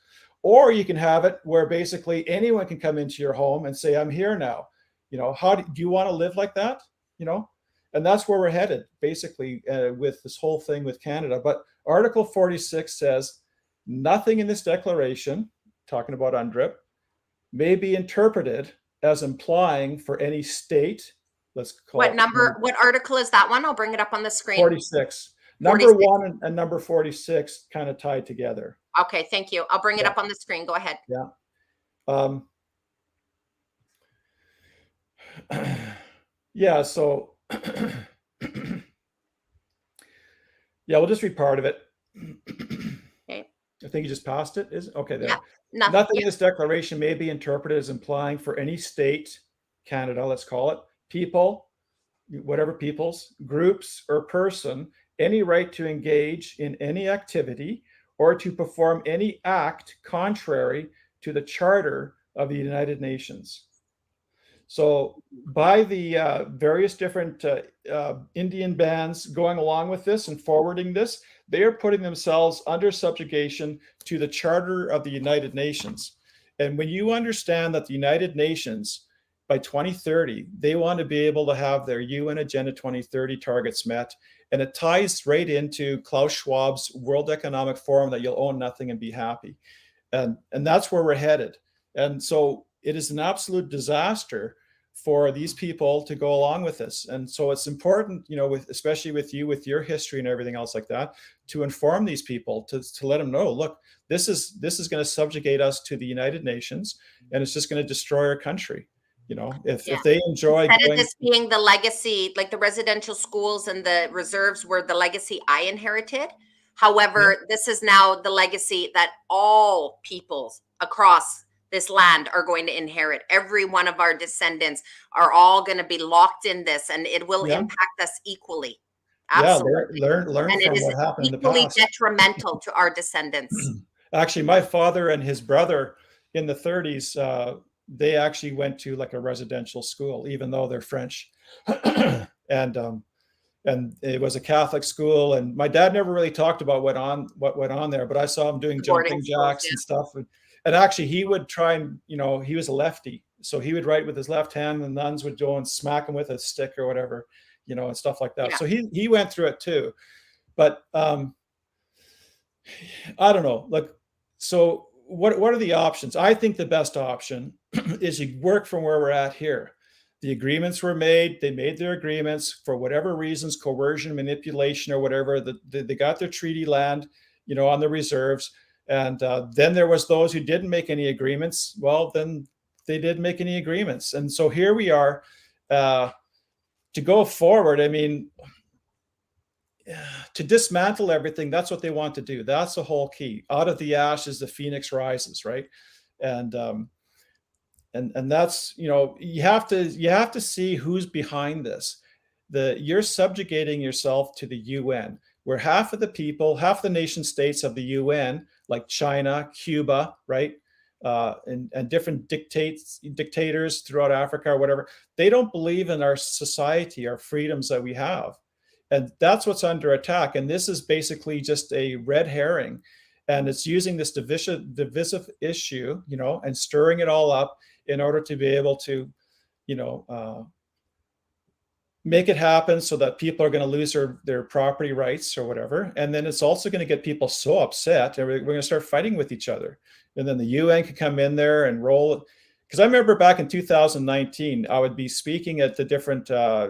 Or you can have it where basically anyone can come into your home and say, I'm here now. How do you want to live like that? And that's where we're headed, basically, with this whole thing with Canada. But Article 46 says Nothing in this declaration, talking about UNDRIP, may be interpreted as implying for any state, let's call What it number, what article is that one? I'll bring it up on the screen. 46. Number 46. 1 and number 46 kind of tied together. Okay, thank you. I'll bring it up on the screen. Go ahead. Yeah. Yeah, so yeah, we'll just read part of it. Okay. I think you just passed it. Is okay there. Yeah. Nothing in this declaration may be interpreted as implying for any state, Canada, let's call it, people, whatever peoples, groups, or person, any right to engage in any activity or to perform any act contrary to the Charter of the United Nations. So by the various different Indian bands going along with this and forwarding this, they are putting themselves under subjugation to the Charter of the United Nations. And when you understand that the United Nations, by 2030, they want to be able to have their UN Agenda 2030 targets met, and it ties right into Klaus Schwab's World Economic Forum that you'll own nothing and be happy. And that's where we're headed. And so it is an absolute disaster for these people to go along with this. And so it's important, you know, with, especially with you, with your history and everything else like that, to inform these people, to let them know, look, this is going to subjugate us to the United Nations, and it's just going to destroy our country. You know, if they enjoy instead going, of this being the legacy, like the residential schools and the reserves were the legacy I inherited. However, this is now the legacy that all peoples across this land are going to inherit. Every one of our descendants are all going to be locked in this, and it will impact us equally. Absolutely. Learn and from it is what happened in the equally past. detrimental to our descendants. Actually, my father and his brother in the 30s, they actually went to like a residential school, even though they're French. And it was a Catholic school. And my dad never really talked about what went on there, but I saw him doing jumping jacks and stuff. And actually, he would try and, you know, he was a lefty, so he would write with his left hand, and the nuns would go and smack him with a stick or whatever, you know, and stuff like that. So he went through it too. But I don't know. Like, so what are the options? I think the best option is you work from where we're at here. The agreements were made. They made their agreements for whatever reasons, coercion, manipulation, or whatever. They got their treaty land, you know, on the reserves. And then there was those who didn't make any agreements. Well, then they didn't make any agreements. And so here we are to go forward. I mean, to dismantle everything, that's what they want to do. That's the whole key. Out of the ashes, the phoenix rises, right? And that's, you know, you have to see who's behind this. You're subjugating yourself to the UN, where half of the people, half the nation states of the UN, like China, Cuba, right, and different dictators throughout Africa or whatever, they don't believe in our society, our freedoms that we have. And that's what's under attack. And this is basically just a red herring. And it's using this divisive issue, you know, and stirring it all up in order to be able to, you know, make it happen so that people are going to lose their property rights or whatever. And then it's also going to get people so upset, and we're going to start fighting with each other. And then the UN can come in there and roll. Because I remember back in 2019, I would be speaking at the different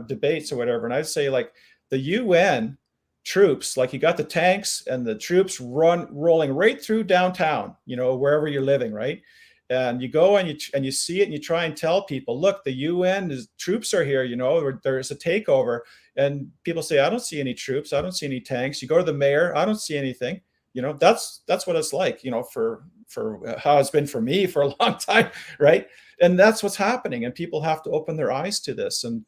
debates or whatever, and I'd say, like, the UN troops, like, you got the tanks and the troops rolling right through downtown, you know, wherever you're living, right? And you go and you see it, and you try and tell people, look, the UN troops are here, you know, there's a takeover. And people say, I don't see any troops, I don't see any tanks. You go to the mayor, I don't see anything. You know, that's what it's like, you know, for how it's been for me for a long time, right? And that's what's happening, and people have to open their eyes to this. And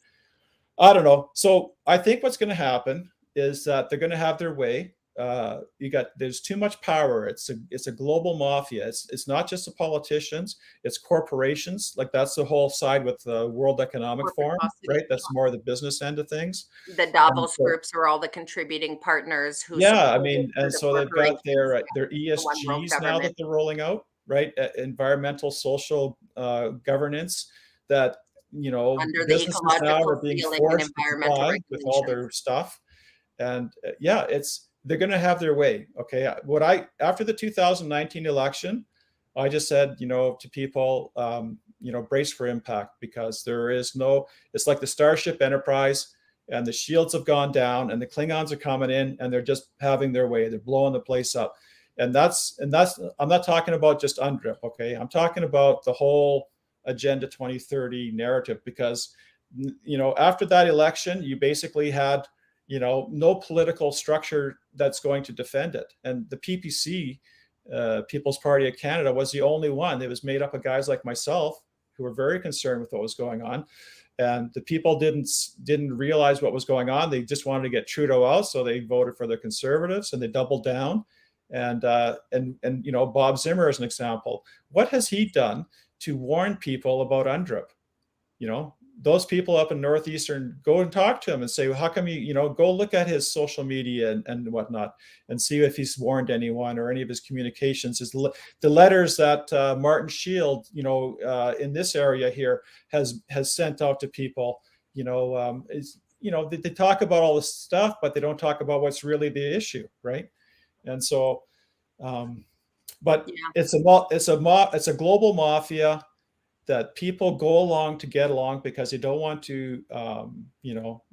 I don't know. So I think what's going to happen is that they're going to have their way. There's too much power. It's a global mafia. It's not just the politicians, it's corporations. Like, that's the whole side with the World Economic Forum, right? That's more the business end of things. The Davos groups are all the contributing partners who I mean, and so they've got their ESGs now that they're rolling out, right? Environmental, social governance, that, you know, under the ecological now are being forced to comply with all their stuff. And they're going to have their way. Okay. After the 2019 election, I just said, to people, brace for impact, because it's like the Starship Enterprise, and the shields have gone down and the Klingons are coming in and they're just having their way. They're blowing the place up. And that's, I'm not talking about just UNDRIP. Okay. I'm talking about the whole Agenda 2030 narrative, because, after that election, you basically had, no political structure that's going to defend it. And the PPC, People's Party of Canada, was the only one. It was made up of guys like myself who were very concerned with what was going on. And the people didn't realize what was going on. They just wanted to get Trudeau out, so they voted for the Conservatives and they doubled down. And Bob Zimmer is an example. What has he done to warn people about UNDRIP? Those people up in Northeastern, go and talk to him and say, well, how come go look at his social media and whatnot, and see if he's warned anyone or any of his communications. The letters that Martin Shield, in this area here has sent out to people, they talk about all this stuff, but they don't talk about what's really the issue, right? And so, but yeah. It's a global mafia that people go along to get along, because they don't want to,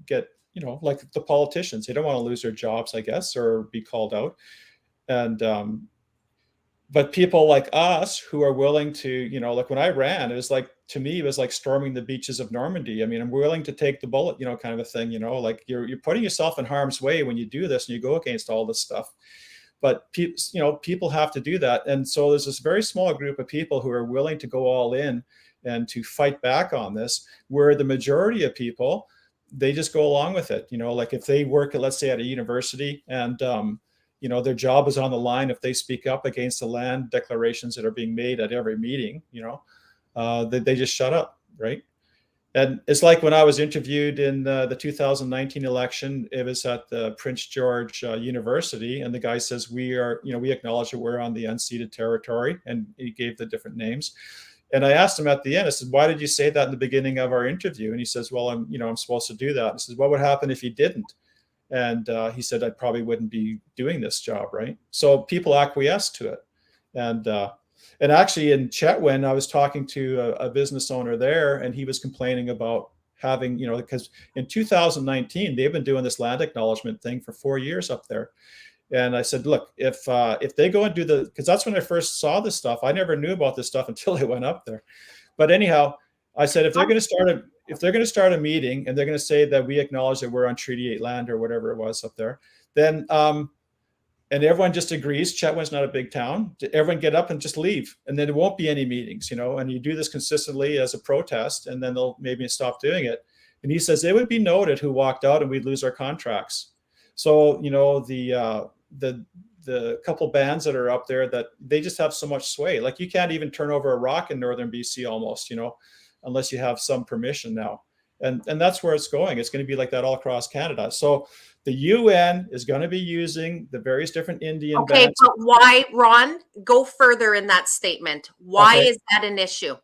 get, like the politicians, they don't want to lose their jobs, I guess, or be called out. And, but people like us who are willing to, like when I ran, it was like, to me, it was like storming the beaches of Normandy. I mean, I'm willing to take the bullet, kind of a thing, like you're putting yourself in harm's way when you do this and you go against all this stuff. But people have to do that. And so there's this very small group of people who are willing to go all in and to fight back on this, where the majority of people, they just go along with it. Like if they work at, let's say, at a university, and their job is on the line, if they speak up against the land declarations that are being made at every meeting, they just shut up, right? And it's like when I was interviewed in the 2019 election, it was at the Prince George University, and the guy says, we acknowledge that we're on the unceded territory, and he gave the different names. And I asked him at the end, I said, why did you say that in the beginning of our interview? And he says, well, I'm supposed to do that. I said, what would happen if you didn't? And he said, I probably wouldn't be doing this job, right? So people acquiesce to it. And actually in Chetwynd, I was talking to a business owner there, and he was complaining about having, because in 2019, they've been doing this land acknowledgement thing for 4 years up there. And I said, look, if they go and do because that's when I first saw this stuff. I never knew about this stuff until I went up there. But anyhow, I said, if they're going to start a meeting and they're going to say that we acknowledge that we're on Treaty 8 land or whatever it was up there, then and everyone just agrees, Chetwynd's not a big town, everyone get up and just leave. And then there won't be any meetings, and you do this consistently as a protest, and then they'll maybe stop doing it. And he says, it would be noted who walked out and we'd lose our contracts. So, the couple bands that are up there, that they just have so much sway. Like you can't even turn over a rock in northern BC almost, unless you have some permission now. And that's where it's going. It's going to be like that all across Canada. So the UN is going to be using the various different Indian bands. But why, Ron? Go further in that statement. Why is that an issue?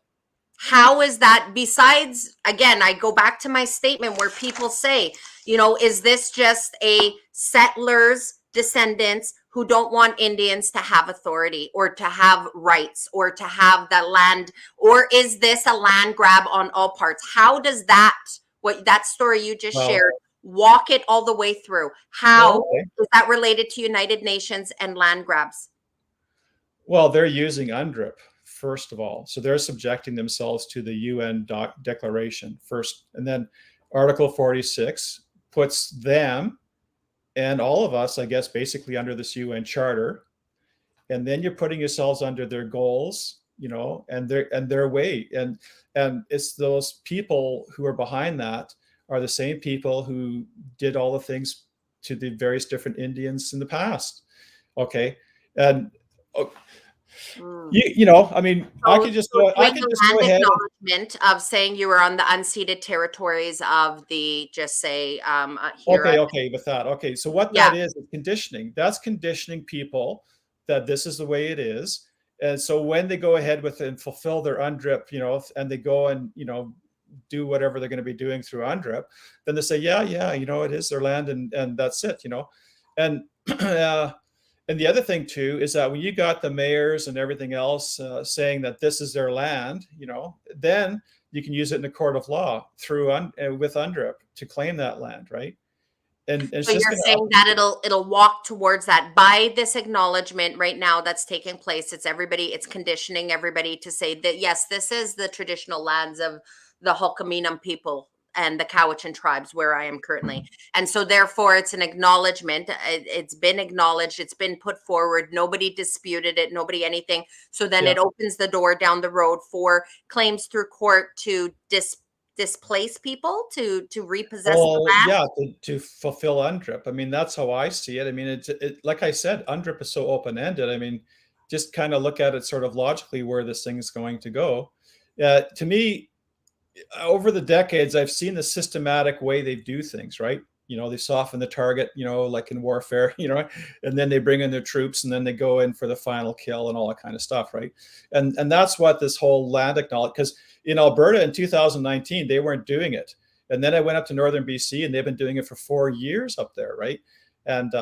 How is that, besides, again, I go back to my statement where people say, is this just a settlers' descendants who don't want Indians to have authority or to have rights or to have the land, or is this a land grab on all parts? How does that story you just shared, walk it all the way through? How is that related to United Nations and land grabs? Well, they're using UNDRIP, first of all. So they're subjecting themselves to the UN declaration first. And then Article 46 puts them and all of us, I guess, basically under this UN charter. And then you're putting yourselves under their goals, and their way. And it's those people who are behind that are the same people who did all the things to the various different Indians in the past. Okay. And I mean, so I could just go ahead. Acknowledgement of saying you were on the unceded territories of the, just say, okay, with that. Okay. So what that is conditioning. That's conditioning people that this is the way it is. And so when they go ahead with and fulfill their UNDRIP, and they go and, do whatever they're going to be doing through UNDRIP, then they say, yeah, it is their land, and that's it, And And the other thing too is that when you got the mayors and everything else saying that this is their land, then you can use it in a court of law with UNDRIP to claim that land, right? And it's So just you're going saying that it'll walk towards that by this acknowledgement right now that's taking place. It's conditioning everybody to say that yes, this is the traditional lands of the Hulkaminam people and the Cowichan tribes where I am currently. And so therefore it's an acknowledgement. It's been acknowledged, it's been put forward, nobody disputed it, nobody anything. So then yeah. it opens the door down the road for claims through court to displace people, to repossess the Well, land. yeah, to fulfill UNDRIP. I mean, that's how I see it. I mean, like I said, UNDRIP is so open-ended. I mean, just kind of look at it sort of logically where this thing's going to go. To me, over the decades, I've seen the systematic way they do things, right? They soften the target, like in warfare, and then they bring in their troops and then they go in for the final kill and all that kind of stuff, right? And that's what this whole land acknowledgement, because in Alberta in 2019, they weren't doing it. And then I went up to northern BC and they've been doing it for 4 years up there, right? And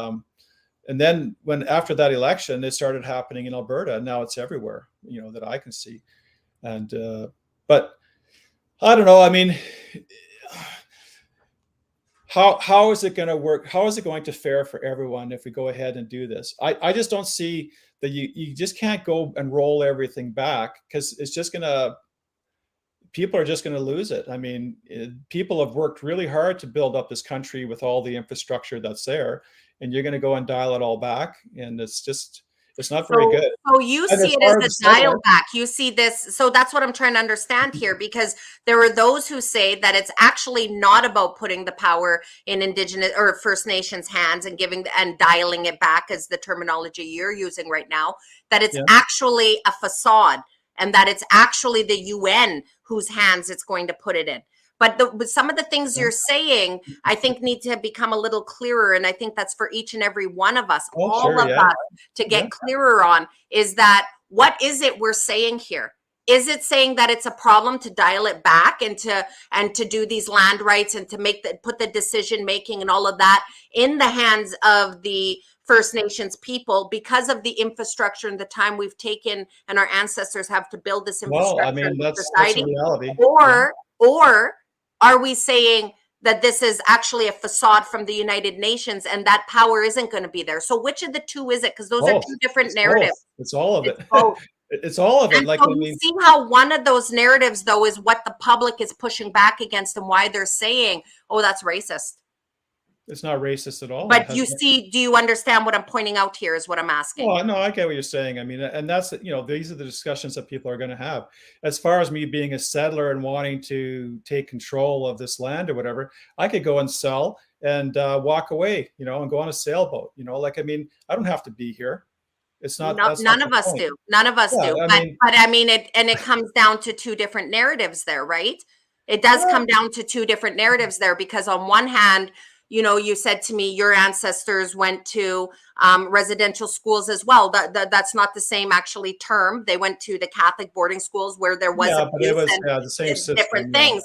then after that election, it started happening in Alberta. And now it's everywhere, that I can see. And but I don't know. I mean, how is it going to work? How is it going to fare for everyone if we go ahead and do this? I just don't see that you just can't go and roll everything back, because it's just going to, people are just going to lose it. I mean, people have worked really hard to build up this country with all the infrastructure that's there, and you're going to go and dial it all back, and it's not very good. So you see it as a dial back. You see this. So that's what I'm trying to understand here, because there are those who say that it's actually not about putting the power in Indigenous or First Nations hands and dialing it back, as the terminology you're using right now, that it's actually a facade, and that it's actually the UN whose hands it's going to put it in. But some of the things you're saying, I think, need to become a little clearer. And I think that's for each and every one of us, all of us, to get clearer on, is that what is it we're saying here? Is it saying that it's a problem to dial it back and to do these land rights and to put the decision making and all of that in the hands of the First Nations people, because of the infrastructure and the time we've taken and our ancestors have to build this infrastructure? Well, I mean, that's society? a reality. Or are we saying that this is actually a facade from the United Nations and that power isn't going to be there? So which of the two is it? Because those are two different narratives. It's all of it. It's all of it. And so you see how one of those narratives, though, is what the public is pushing back against and why they're saying, oh, that's racist. It's not racist at all. But do you understand what I'm pointing out here is what I'm asking? Well, no, I get what you're saying. I mean, and that's, these are the discussions that people are going to have. As far as me being a settler and wanting to take control of this land or whatever, I could go and sell and walk away, and go on a sailboat, I mean, I don't have to be here. It's not. None of us do. None of us do. But I mean, it comes down to two different narratives there, right? It does come down to two different narratives there, because on one hand, you said to me your ancestors went to residential schools as well. That's not the same actually term. They went to the Catholic boarding schools where there was the same system, different things.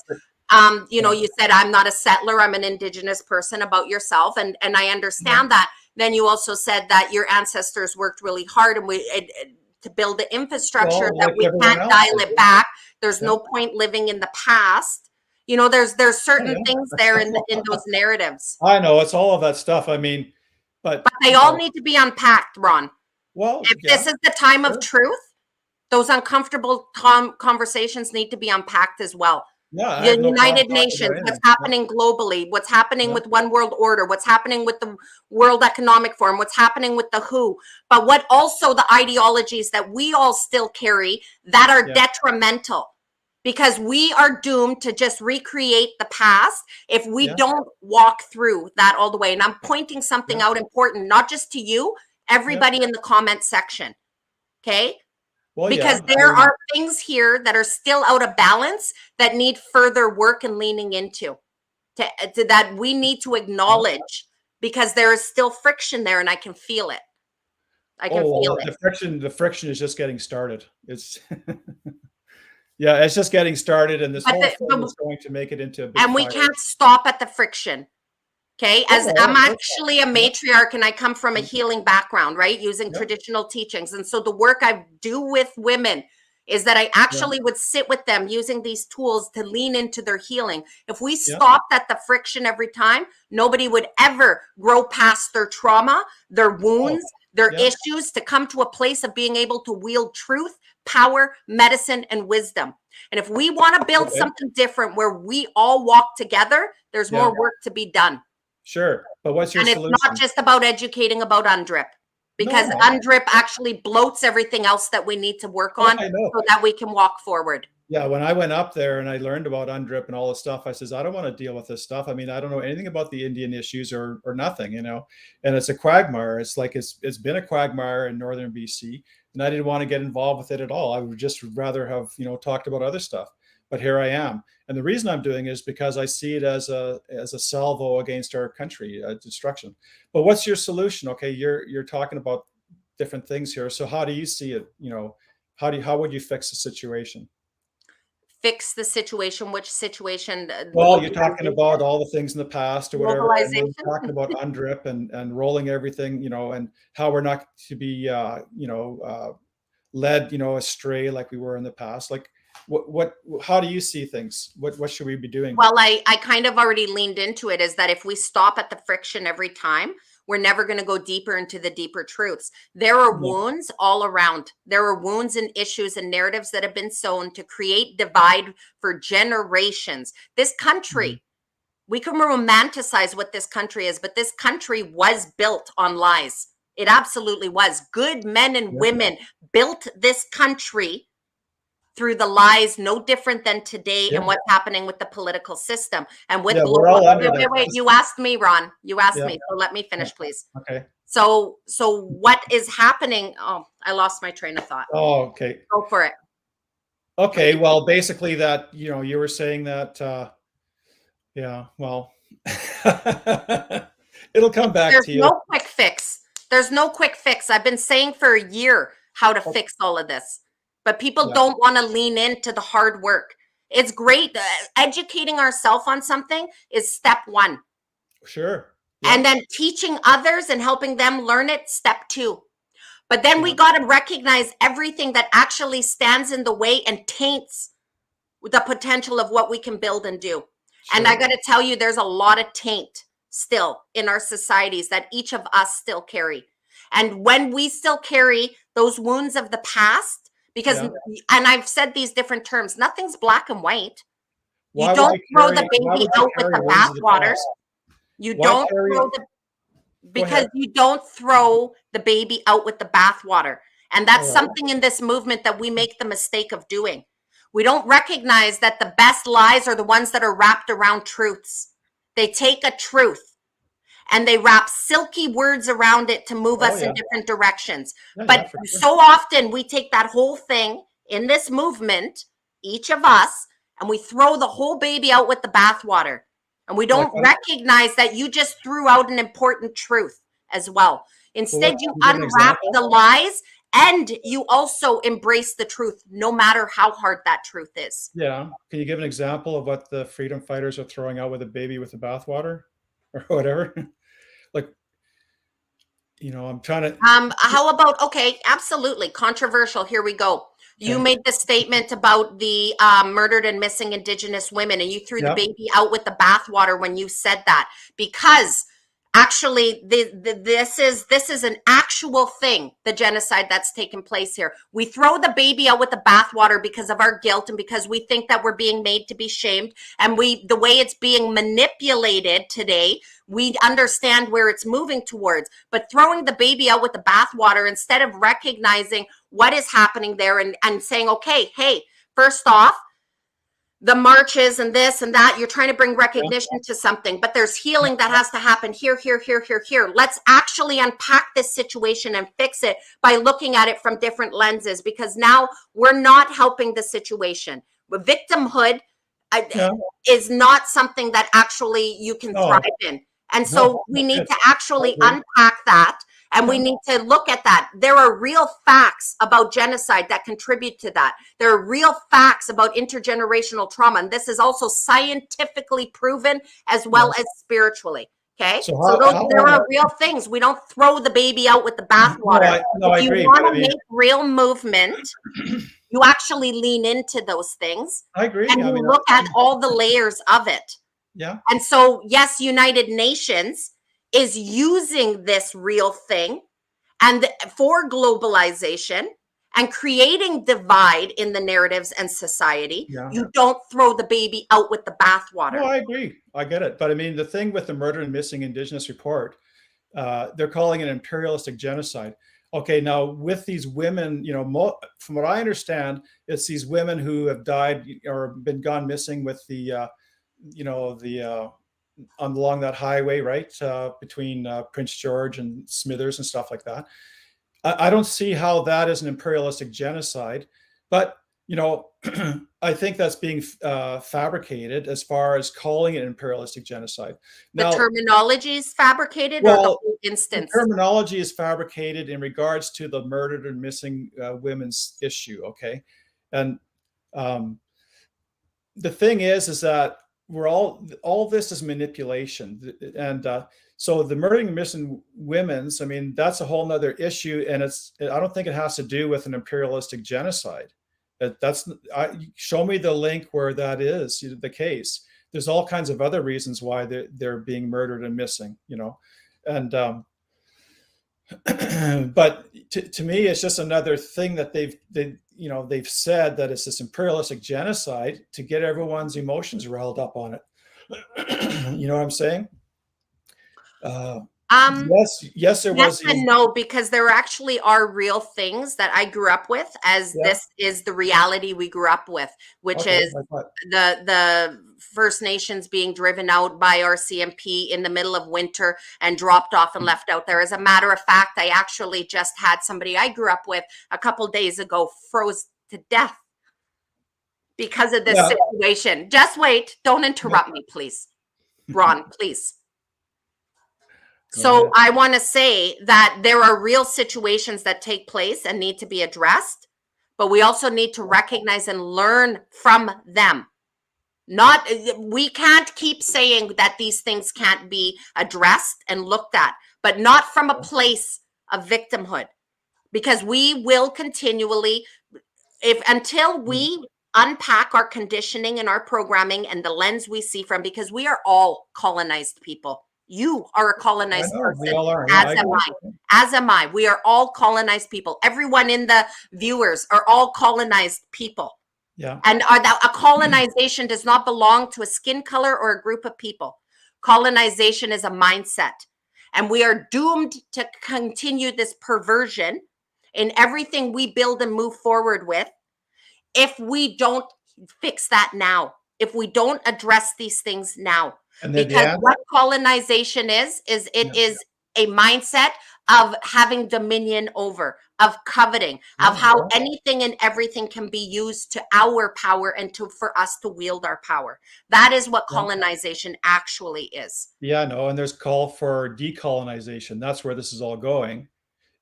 You said, I'm not a settler, I'm an Indigenous person, about yourself, and I understand that. Then you also said that your ancestors worked really hard to build the infrastructure, that we can't dial it back. There's no point living in the past. There's certain things there in those narratives. I know, it's all of that stuff. I mean, but they all need to be unpacked, Ron. Well, if this is the time of truth, those uncomfortable conversations need to be unpacked as well. Yeah, the United Nations, what's happening globally, what's happening with One World Order, what's happening with the World Economic Forum, what's happening with the WHO, but what also the ideologies that we all still carry that are detrimental. Because we are doomed to just recreate the past if we don't walk through that all the way. And I'm pointing something out important, not just to you, everybody in the comment section. Okay? Well, because there are things here that are still out of balance that need further work and leaning into that we need to acknowledge, because there is still friction there and I can feel it. I can feel it. The friction is just getting started. It's yeah, it's just getting started, and this whole thing is going to make it into a big we can't stop at the friction. Okay, Oh, as I'm okay. actually a matriarch and I come from a healing background, right? Using traditional teachings. And so the work I do with women is that I actually would sit with them using these tools to lean into their healing. If we stopped at the friction every time, nobody would ever grow past their trauma, their wounds, their issues, to come to a place of being able to wield truth, power, medicine, and wisdom. And if we want to build something different where we all walk together, there's more work to be done. Sure. But what's your And it's solution? not just about educating about UNDRIP, because No. UNDRIP actually bloats everything else that we need to work on I know. so that we can walk forward. Yeah, when I went up there and I learned about UNDRIP and all this stuff, I says, I don't want to deal with this stuff. I mean, I don't know anything about the Indian issues or nothing, you know. And it's a quagmire. It's like it's been a quagmire in northern BC, and I didn't want to get involved with it at all. I would just rather have, you know, talked about other stuff. But here I am. And the reason I'm doing it is because I see it as a salvo against our country, destruction. But what's your solution? Okay, you're talking about different things here. So how do you see it? You know, how would you fix the situation? Fix the situation. Which situation? Well, you're talking about all the things in the past or whatever, and then Globalization. talking about UNDRIP and rolling everything, you know, and how we're not to be, led, you know, astray like we were in the past. Like, how do you see things? What should we be doing? Well, I kind of already leaned into it, is that if we stop at the friction every time, we're never going to go deeper into the deeper truths. There are wounds all around. There are wounds and issues and narratives that have been sown to create divide for generations. This country, we can romanticize what this country is, but this country was built on lies. It absolutely was. Good men and women built this country through the lies, no different than today and what's happening with the political system and with global. Wait, you asked me, Ron. You asked me. So let me finish, please. Okay. So what is happening? Oh, I lost my train of thought. Oh, okay. Go for it. Okay. Well, basically that, you know, you were saying that, well, it'll come back to you. There's no quick fix. There's no quick fix. I've been saying for a year how to fix all of this. But people don't want to lean into the hard work. It's great. Educating ourselves on something is step one. Sure. And then teaching others and helping them learn it, step two. But then we got to recognize everything that actually stands in the way and taints the potential of what we can build and do. And I got to tell you, there's a lot of taint still in our societies that each of us still carry. And when we still carry those wounds of the past, because, and I've said these different terms, nothing's black and white. You don't throw the baby out with the bathwater. You don't throw the, because you don't throw the baby out with the bathwater. And that's something in this movement that we make the mistake of doing. We don't recognize that the best lies are the ones that are wrapped around truths. They take a truth and they wrap silky words around it to move us in different directions. But so often we take that whole thing in this movement, each of us, and we throw the whole baby out with the bathwater. And we don't recognize that you just threw out an important truth as well. Instead, you unwrap the lies and you also embrace the truth, no matter how hard that truth is. Yeah. Can you give an example of what the freedom fighters are throwing out with a baby with the bathwater or whatever? Like, you know, I'm trying to. How about, okay, absolutely. Controversial. Here we go. You made the statement about the murdered and missing Indigenous women, and you threw the baby out with the bathwater when you said that, because actually this is an actual thing, the genocide that's taken place here. We throw the baby out with the bathwater because of our guilt and because we think that we're being made to be shamed, and the way it's being manipulated today, we understand where it's moving towards. But throwing the baby out with the bathwater instead of recognizing what is happening there and saying, okay, hey, first off, the marches and this and that, you're trying to bring recognition to something, but there's healing that has to happen here, here, here, here, here. Let's actually unpack this situation and fix it by looking at it from different lenses, because now we're not helping the situation. Victimhood is not something that actually you can thrive in. And so we need to actually unpack that. And we need to look at that. There are real facts about genocide that contribute to that. There are real facts about intergenerational trauma. And this is also scientifically proven as well as spiritually. Okay, So so how there are real things. We don't throw the baby out with the bathwater. no, I If you agree, want but I to mean, make real movement, you actually lean into those things I agree. and I you mean, look at all the layers of it. yeah, And so, yes, United Nations is using this real thing and for globalization and creating divide in the narratives and society. yeah. You don't throw the baby out with the bathwater. No, I agree. I get it. But I mean, the thing with the Murdered and Missing Indigenous report, they're calling it imperialistic genocide. Okay, now with these women, you know, from what I understand, it's these women who have died or been gone missing with the, you know, the along that highway, right, between Prince George and Smithers and stuff like that. I don't see how that is an imperialistic genocide, but you know, I think that's being fabricated as far as calling it imperialistic genocide. The Now, terminology is fabricated or the well, whole the instance? terminology is fabricated in regards to the murdered and missing women's issue. Okay, and um, the thing is that we're all this is manipulation, and so the murdering and missing women's, I mean, that's a whole nother issue, and I don't think it has to do with an imperialistic genocide. That's show me the link where that is the case. There's all kinds of other reasons why they're being murdered and missing, you know, and but to me, it's just another thing that they've said that it's this imperialistic genocide to get everyone's emotions riled up on it. You know what I'm saying? Uh, Um, yes, there Yes was and the no, because there actually are real things that I grew up with, as yeah. this is the reality we grew up with, which Okay, is I thought the First Nations being driven out by our CMP in the middle of winter and dropped off and left out there. As a matter of fact, I actually just had somebody I grew up with a couple days ago froze to death because of this yeah. situation. Just wait, don't interrupt me, please. Ron, please. Go So ahead. I want to say that there are real situations that take place and need to be addressed, but we also need to recognize and learn from them. Not, we can't keep saying that these things can't be addressed and looked at, but not from a place of victimhood, because we will continually, if until we unpack our conditioning and our programming and the lens we see from, because we are all colonized people. You are a I colonized know we person, all are. Yeah, as I am agree. I. As am I. We are all colonized people. Everyone in the viewers are all colonized people. Yeah, And a colonization does not belong to a skin color or a group of people. Colonization is a mindset. And we are doomed to continue this perversion in everything we build and move forward with if we don't fix that now, if we don't address these things now. and then the Because answer. what colonization is it Yeah, is a mindset of having dominion over, of coveting, yeah, of how well, anything and everything can be used to our power and to for us to wield our power. That is what yeah. colonization actually is. Yeah, no, and there's call for decolonization. That's where this is all going.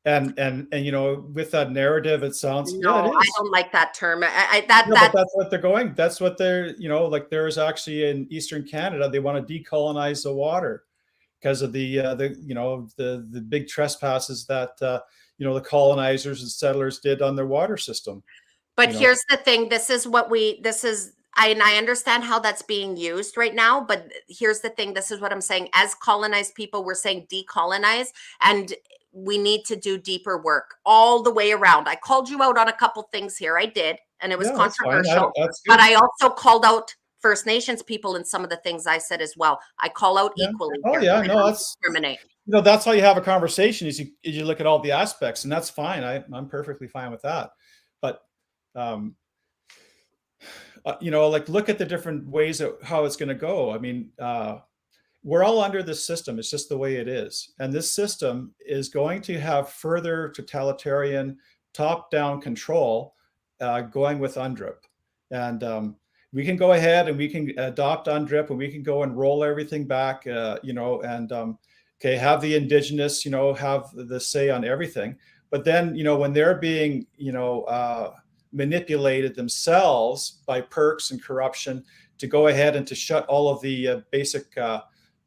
And you know, with that narrative, it sounds yeah, it No, I is. don't like that term. That No, but that that's what they're going. That's what they're, you know, like there's actually in Eastern Canada, they want to decolonize the water because of the you know the big trespasses that you know the colonizers and settlers did on their water system. But You know, here's the thing, this is and I understand how that's being used right now, but here's the thing, this is what I'm saying. As colonized people, we're saying decolonize, and we need to do deeper work all the way around. I called you out on a couple things here. I did, and it was yeah, that's fine. I controversial, don't, that's but good. I also called out First Nations people in some of the things I said as well. I call out Yeah. equally Oh here. yeah, I no, don't that's discriminate. you know that's how you have a conversation is you look at all the aspects, and that's fine. I'm perfectly fine with that. But um, you know, like look at the different ways of how it's going to go. I mean, we're all under this system. It's just the way it is. And this system is going to have further totalitarian top-down control going with UNDRIP. And we can go ahead and we can adopt UNDRIP and we can go and roll everything back, you know, and okay, have the indigenous, you know, have the say on everything. But then, you know, when they're being, you know, manipulated themselves by perks and corruption to go ahead and to shut all of the basic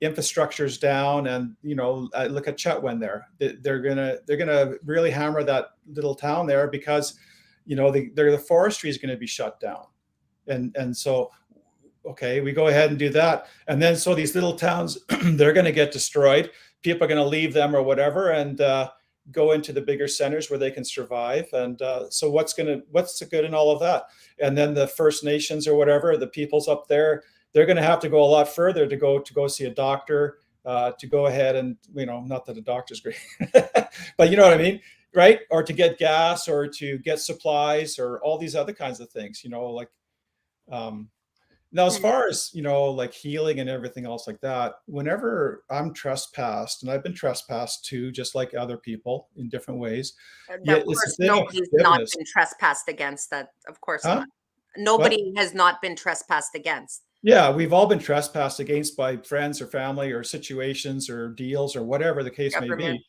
infrastructure's down, and look at Chetwynd there. They're gonna really hammer that little town there because the forestry is going to be shut down, and so okay, we go ahead and do that, and then so these little towns they're going to get destroyed. People are going to leave them or whatever, and go into the bigger centers where they can survive. And so what's the good in all of that? And then the First Nations or whatever, the peoples up there, they're going to have to go a lot further to go see a doctor, to go ahead and, not that a doctor's great, but you know what I mean, right? Or to get gas, or to get supplies, or all these other kinds of things, like, now, as far as, like healing and everything else like that, whenever I'm trespassed, and I've been trespassed too, just like other people in different ways. Now, of course, nobody's not been trespassed against that. Of course not. Nobody has not been trespassed against. Yeah, we've all been trespassed against by friends or family or situations or deals or whatever the case may be.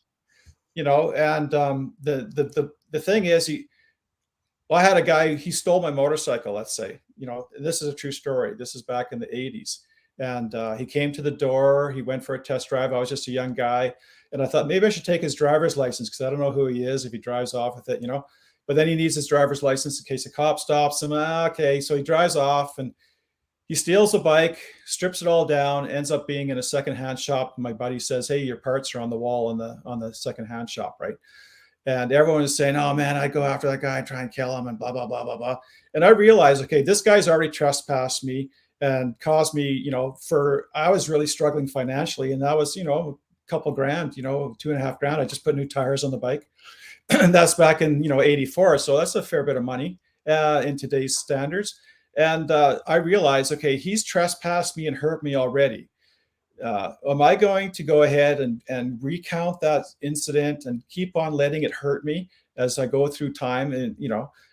And the thing is, I had a guy, he stole my motorcycle, let's say, this is a true story. This is back in the 80s. And he came to the door, he went for a test drive. I was just a young guy. And I thought maybe I should take his driver's license because I don't know who he is if he drives off with it, But then he needs his driver's license in case a cop stops him. Okay, so he drives off and he steals the bike, strips it all down, ends up being in a secondhand shop. My buddy says, hey, your parts are on the wall on the secondhand shop, right? And everyone is saying, oh man, I'd go after that guy and try and kill him and blah, blah, blah, blah, blah. And I realized, okay, this guy's already trespassed me and caused me, I was really struggling financially. And that was, a couple grand, $2.5 grand. I just put new tires on the bike. And that's back in, 84. So that's a fair bit of money in today's standards. And I realized, okay, he's trespassed me and hurt me already. Am I going to go ahead and recount that incident and keep on letting it hurt me as I go through time? And,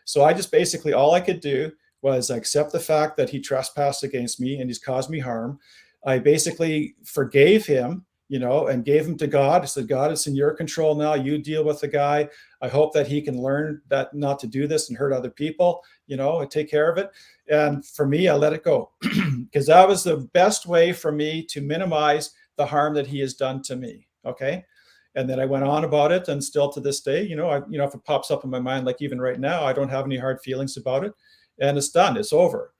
so I just basically, all I could do was accept the fact that he trespassed against me and he's caused me harm. I basically forgave him, and gave him to God. I said, God, it's in your control now. You deal with the guy. I hope that he can learn that not to do this and hurt other people, and take care of it. And for me, I let it go because that was the best way for me to minimize the harm that he has done to me. Okay. And then I went on about it, and still to this day, if it pops up in my mind, like even right now, I don't have any hard feelings about it, and it's done, it's over.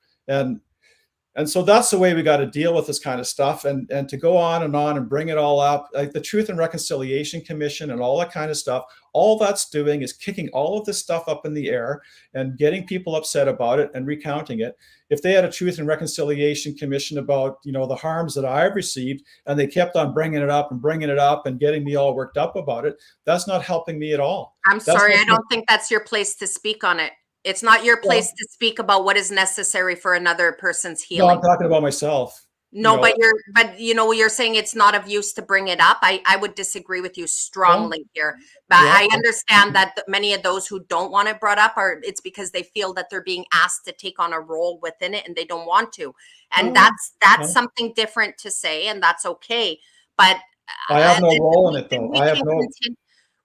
And so that's the way we got to deal with this kind of stuff, and to go on and bring it all up, like the Truth and Reconciliation Commission and all that kind of stuff. All that's doing is kicking all of this stuff up in the air and getting people upset about it and recounting it. If they had a Truth and Reconciliation Commission about, the harms that I've received, and they kept on bringing it up and getting me all worked up about it, that's not helping me at all. I'm sorry, I don't think that's your place to speak on it. It's not your place to speak about what is necessary for another person's healing. No, I'm talking about myself. No, but you're saying it's not of use to bring it up. I would disagree with you strongly here. But I understand that many of those who don't want it brought up it's because they feel that they're being asked to take on a role within it and they don't want to. And that's something different to say, and that's okay. But I have no role in it though.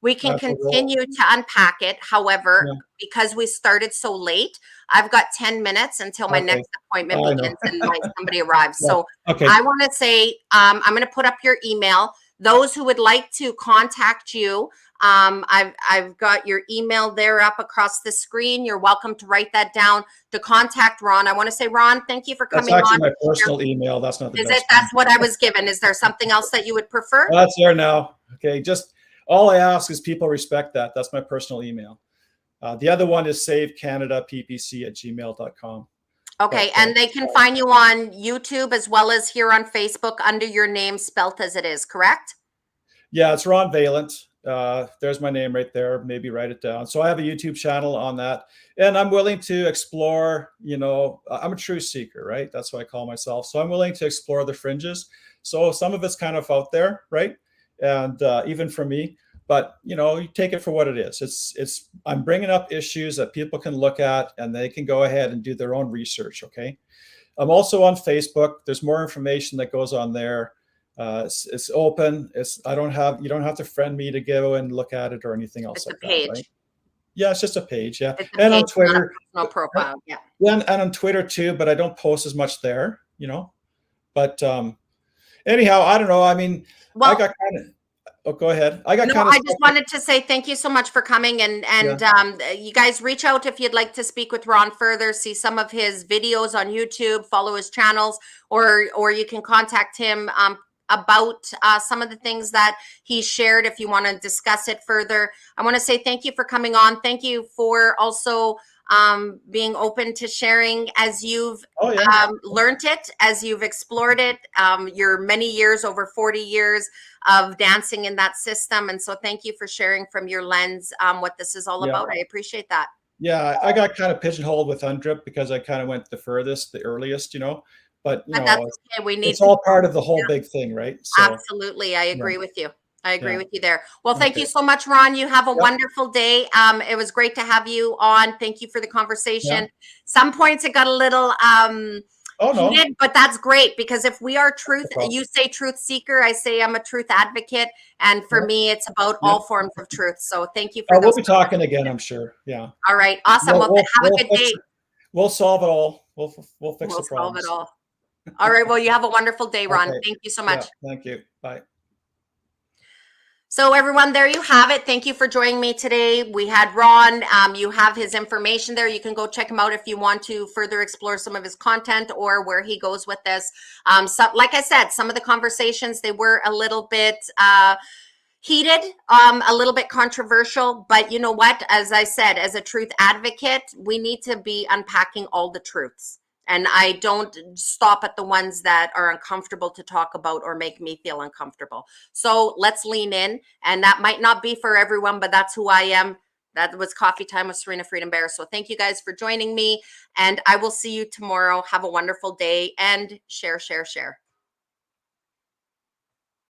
We can continue to unpack it. However, because we started so late, I've got 10 minutes until my next appointment begins and somebody arrives. So I want to say, I'm going to put up your email. Those who would like to contact you, I've got your email there up across the screen. You're welcome to write that down to contact Ron. I want to say, Ron, thank you for coming on. That's actually my personal email. That's not the best. That's what I was given. Is there something else that you would prefer? That's there now. Okay, all I ask is people respect that. That's my personal email. The other one is savecanadappc@gmail.com. Okay, and they can find you on YouTube as well as here on Facebook under your name spelt as it is, correct? Yeah, it's Ron Vailiant. There's my name right there. Maybe write it down. So I have a YouTube channel on that, and I'm willing to explore. I'm a truth seeker, right? That's what I call myself. So I'm willing to explore the fringes. So some of it's kind of out there, right? And even for me, but you take it for what it is. I'm bringing up issues that people can look at and they can go ahead and do their own research. Okay. I'm also on Facebook. There's more information that goes on there. It's open. You don't have to friend me to go and look at it or anything else. It's like a page. That, right? Yeah, it's just a page. Yeah. And on Twitter, no profile. Yeah. And on Twitter too, but I don't post as much there, but anyhow, I don't know. I mean, I Well, got kind of. Oh, go ahead. I got no, kind of I just stuck. wanted to say thank you so much for coming, Yeah. you guys reach out if you'd like to speak with Ron further, see some of his videos on YouTube, follow his channels, or you can contact him about some of the things that he shared if you want to discuss it further. I want to say thank you for coming on. Thank you for also being open to sharing as you've Oh yeah. learned it, as you've explored it, your many years, over 40 years of dancing in that system. And so thank you for sharing from your lens what this is all Yeah. about. I appreciate that. Yeah, I got kind of pigeonholed with UNDRIP because I kind of went the furthest, the earliest, but But that's okay. We need it's all part of the yeah, whole big thing, right? So absolutely. I yeah, agree with you. I agree yeah. with you there. Well, thank Okay. you so much, Ron. You have a Yep. wonderful day. It was great to have you on. Thank you for the Yeah. conversation. Some points it got a little Oh no. heated, but that's great because if we are truth, No problem. you say truth seeker, I say I'm a truth advocate. And for Yeah. me, it's about Yeah. all forms of truth. So thank you for We'll those. be talking again, I'm sure. Yeah. All right. Awesome. Well, have a good Fix day. it. We'll solve it all. We'll fix We'll the solve it problems. all. All right. Well, you have a wonderful day, Ron. Okay. Thank you so Yeah. much. Thank you. Bye. So everyone, there you have it. Thank you for joining me today. We had Ron. You have his information there. You can go check him out if you want to further explore some of his content or where he goes with this. So, like I said, some of the conversations, they were a little bit heated, a little bit controversial, but you know what? As I said, as a truth advocate, we need to be unpacking all the truths. And I don't stop at the ones that are uncomfortable to talk about or make me feel uncomfortable. So let's lean in. And that might not be for everyone, but that's who I am. That was Coffee Time with Serena Freedombear. So thank you guys for joining me. And I will see you tomorrow. Have a wonderful day and share, share, share.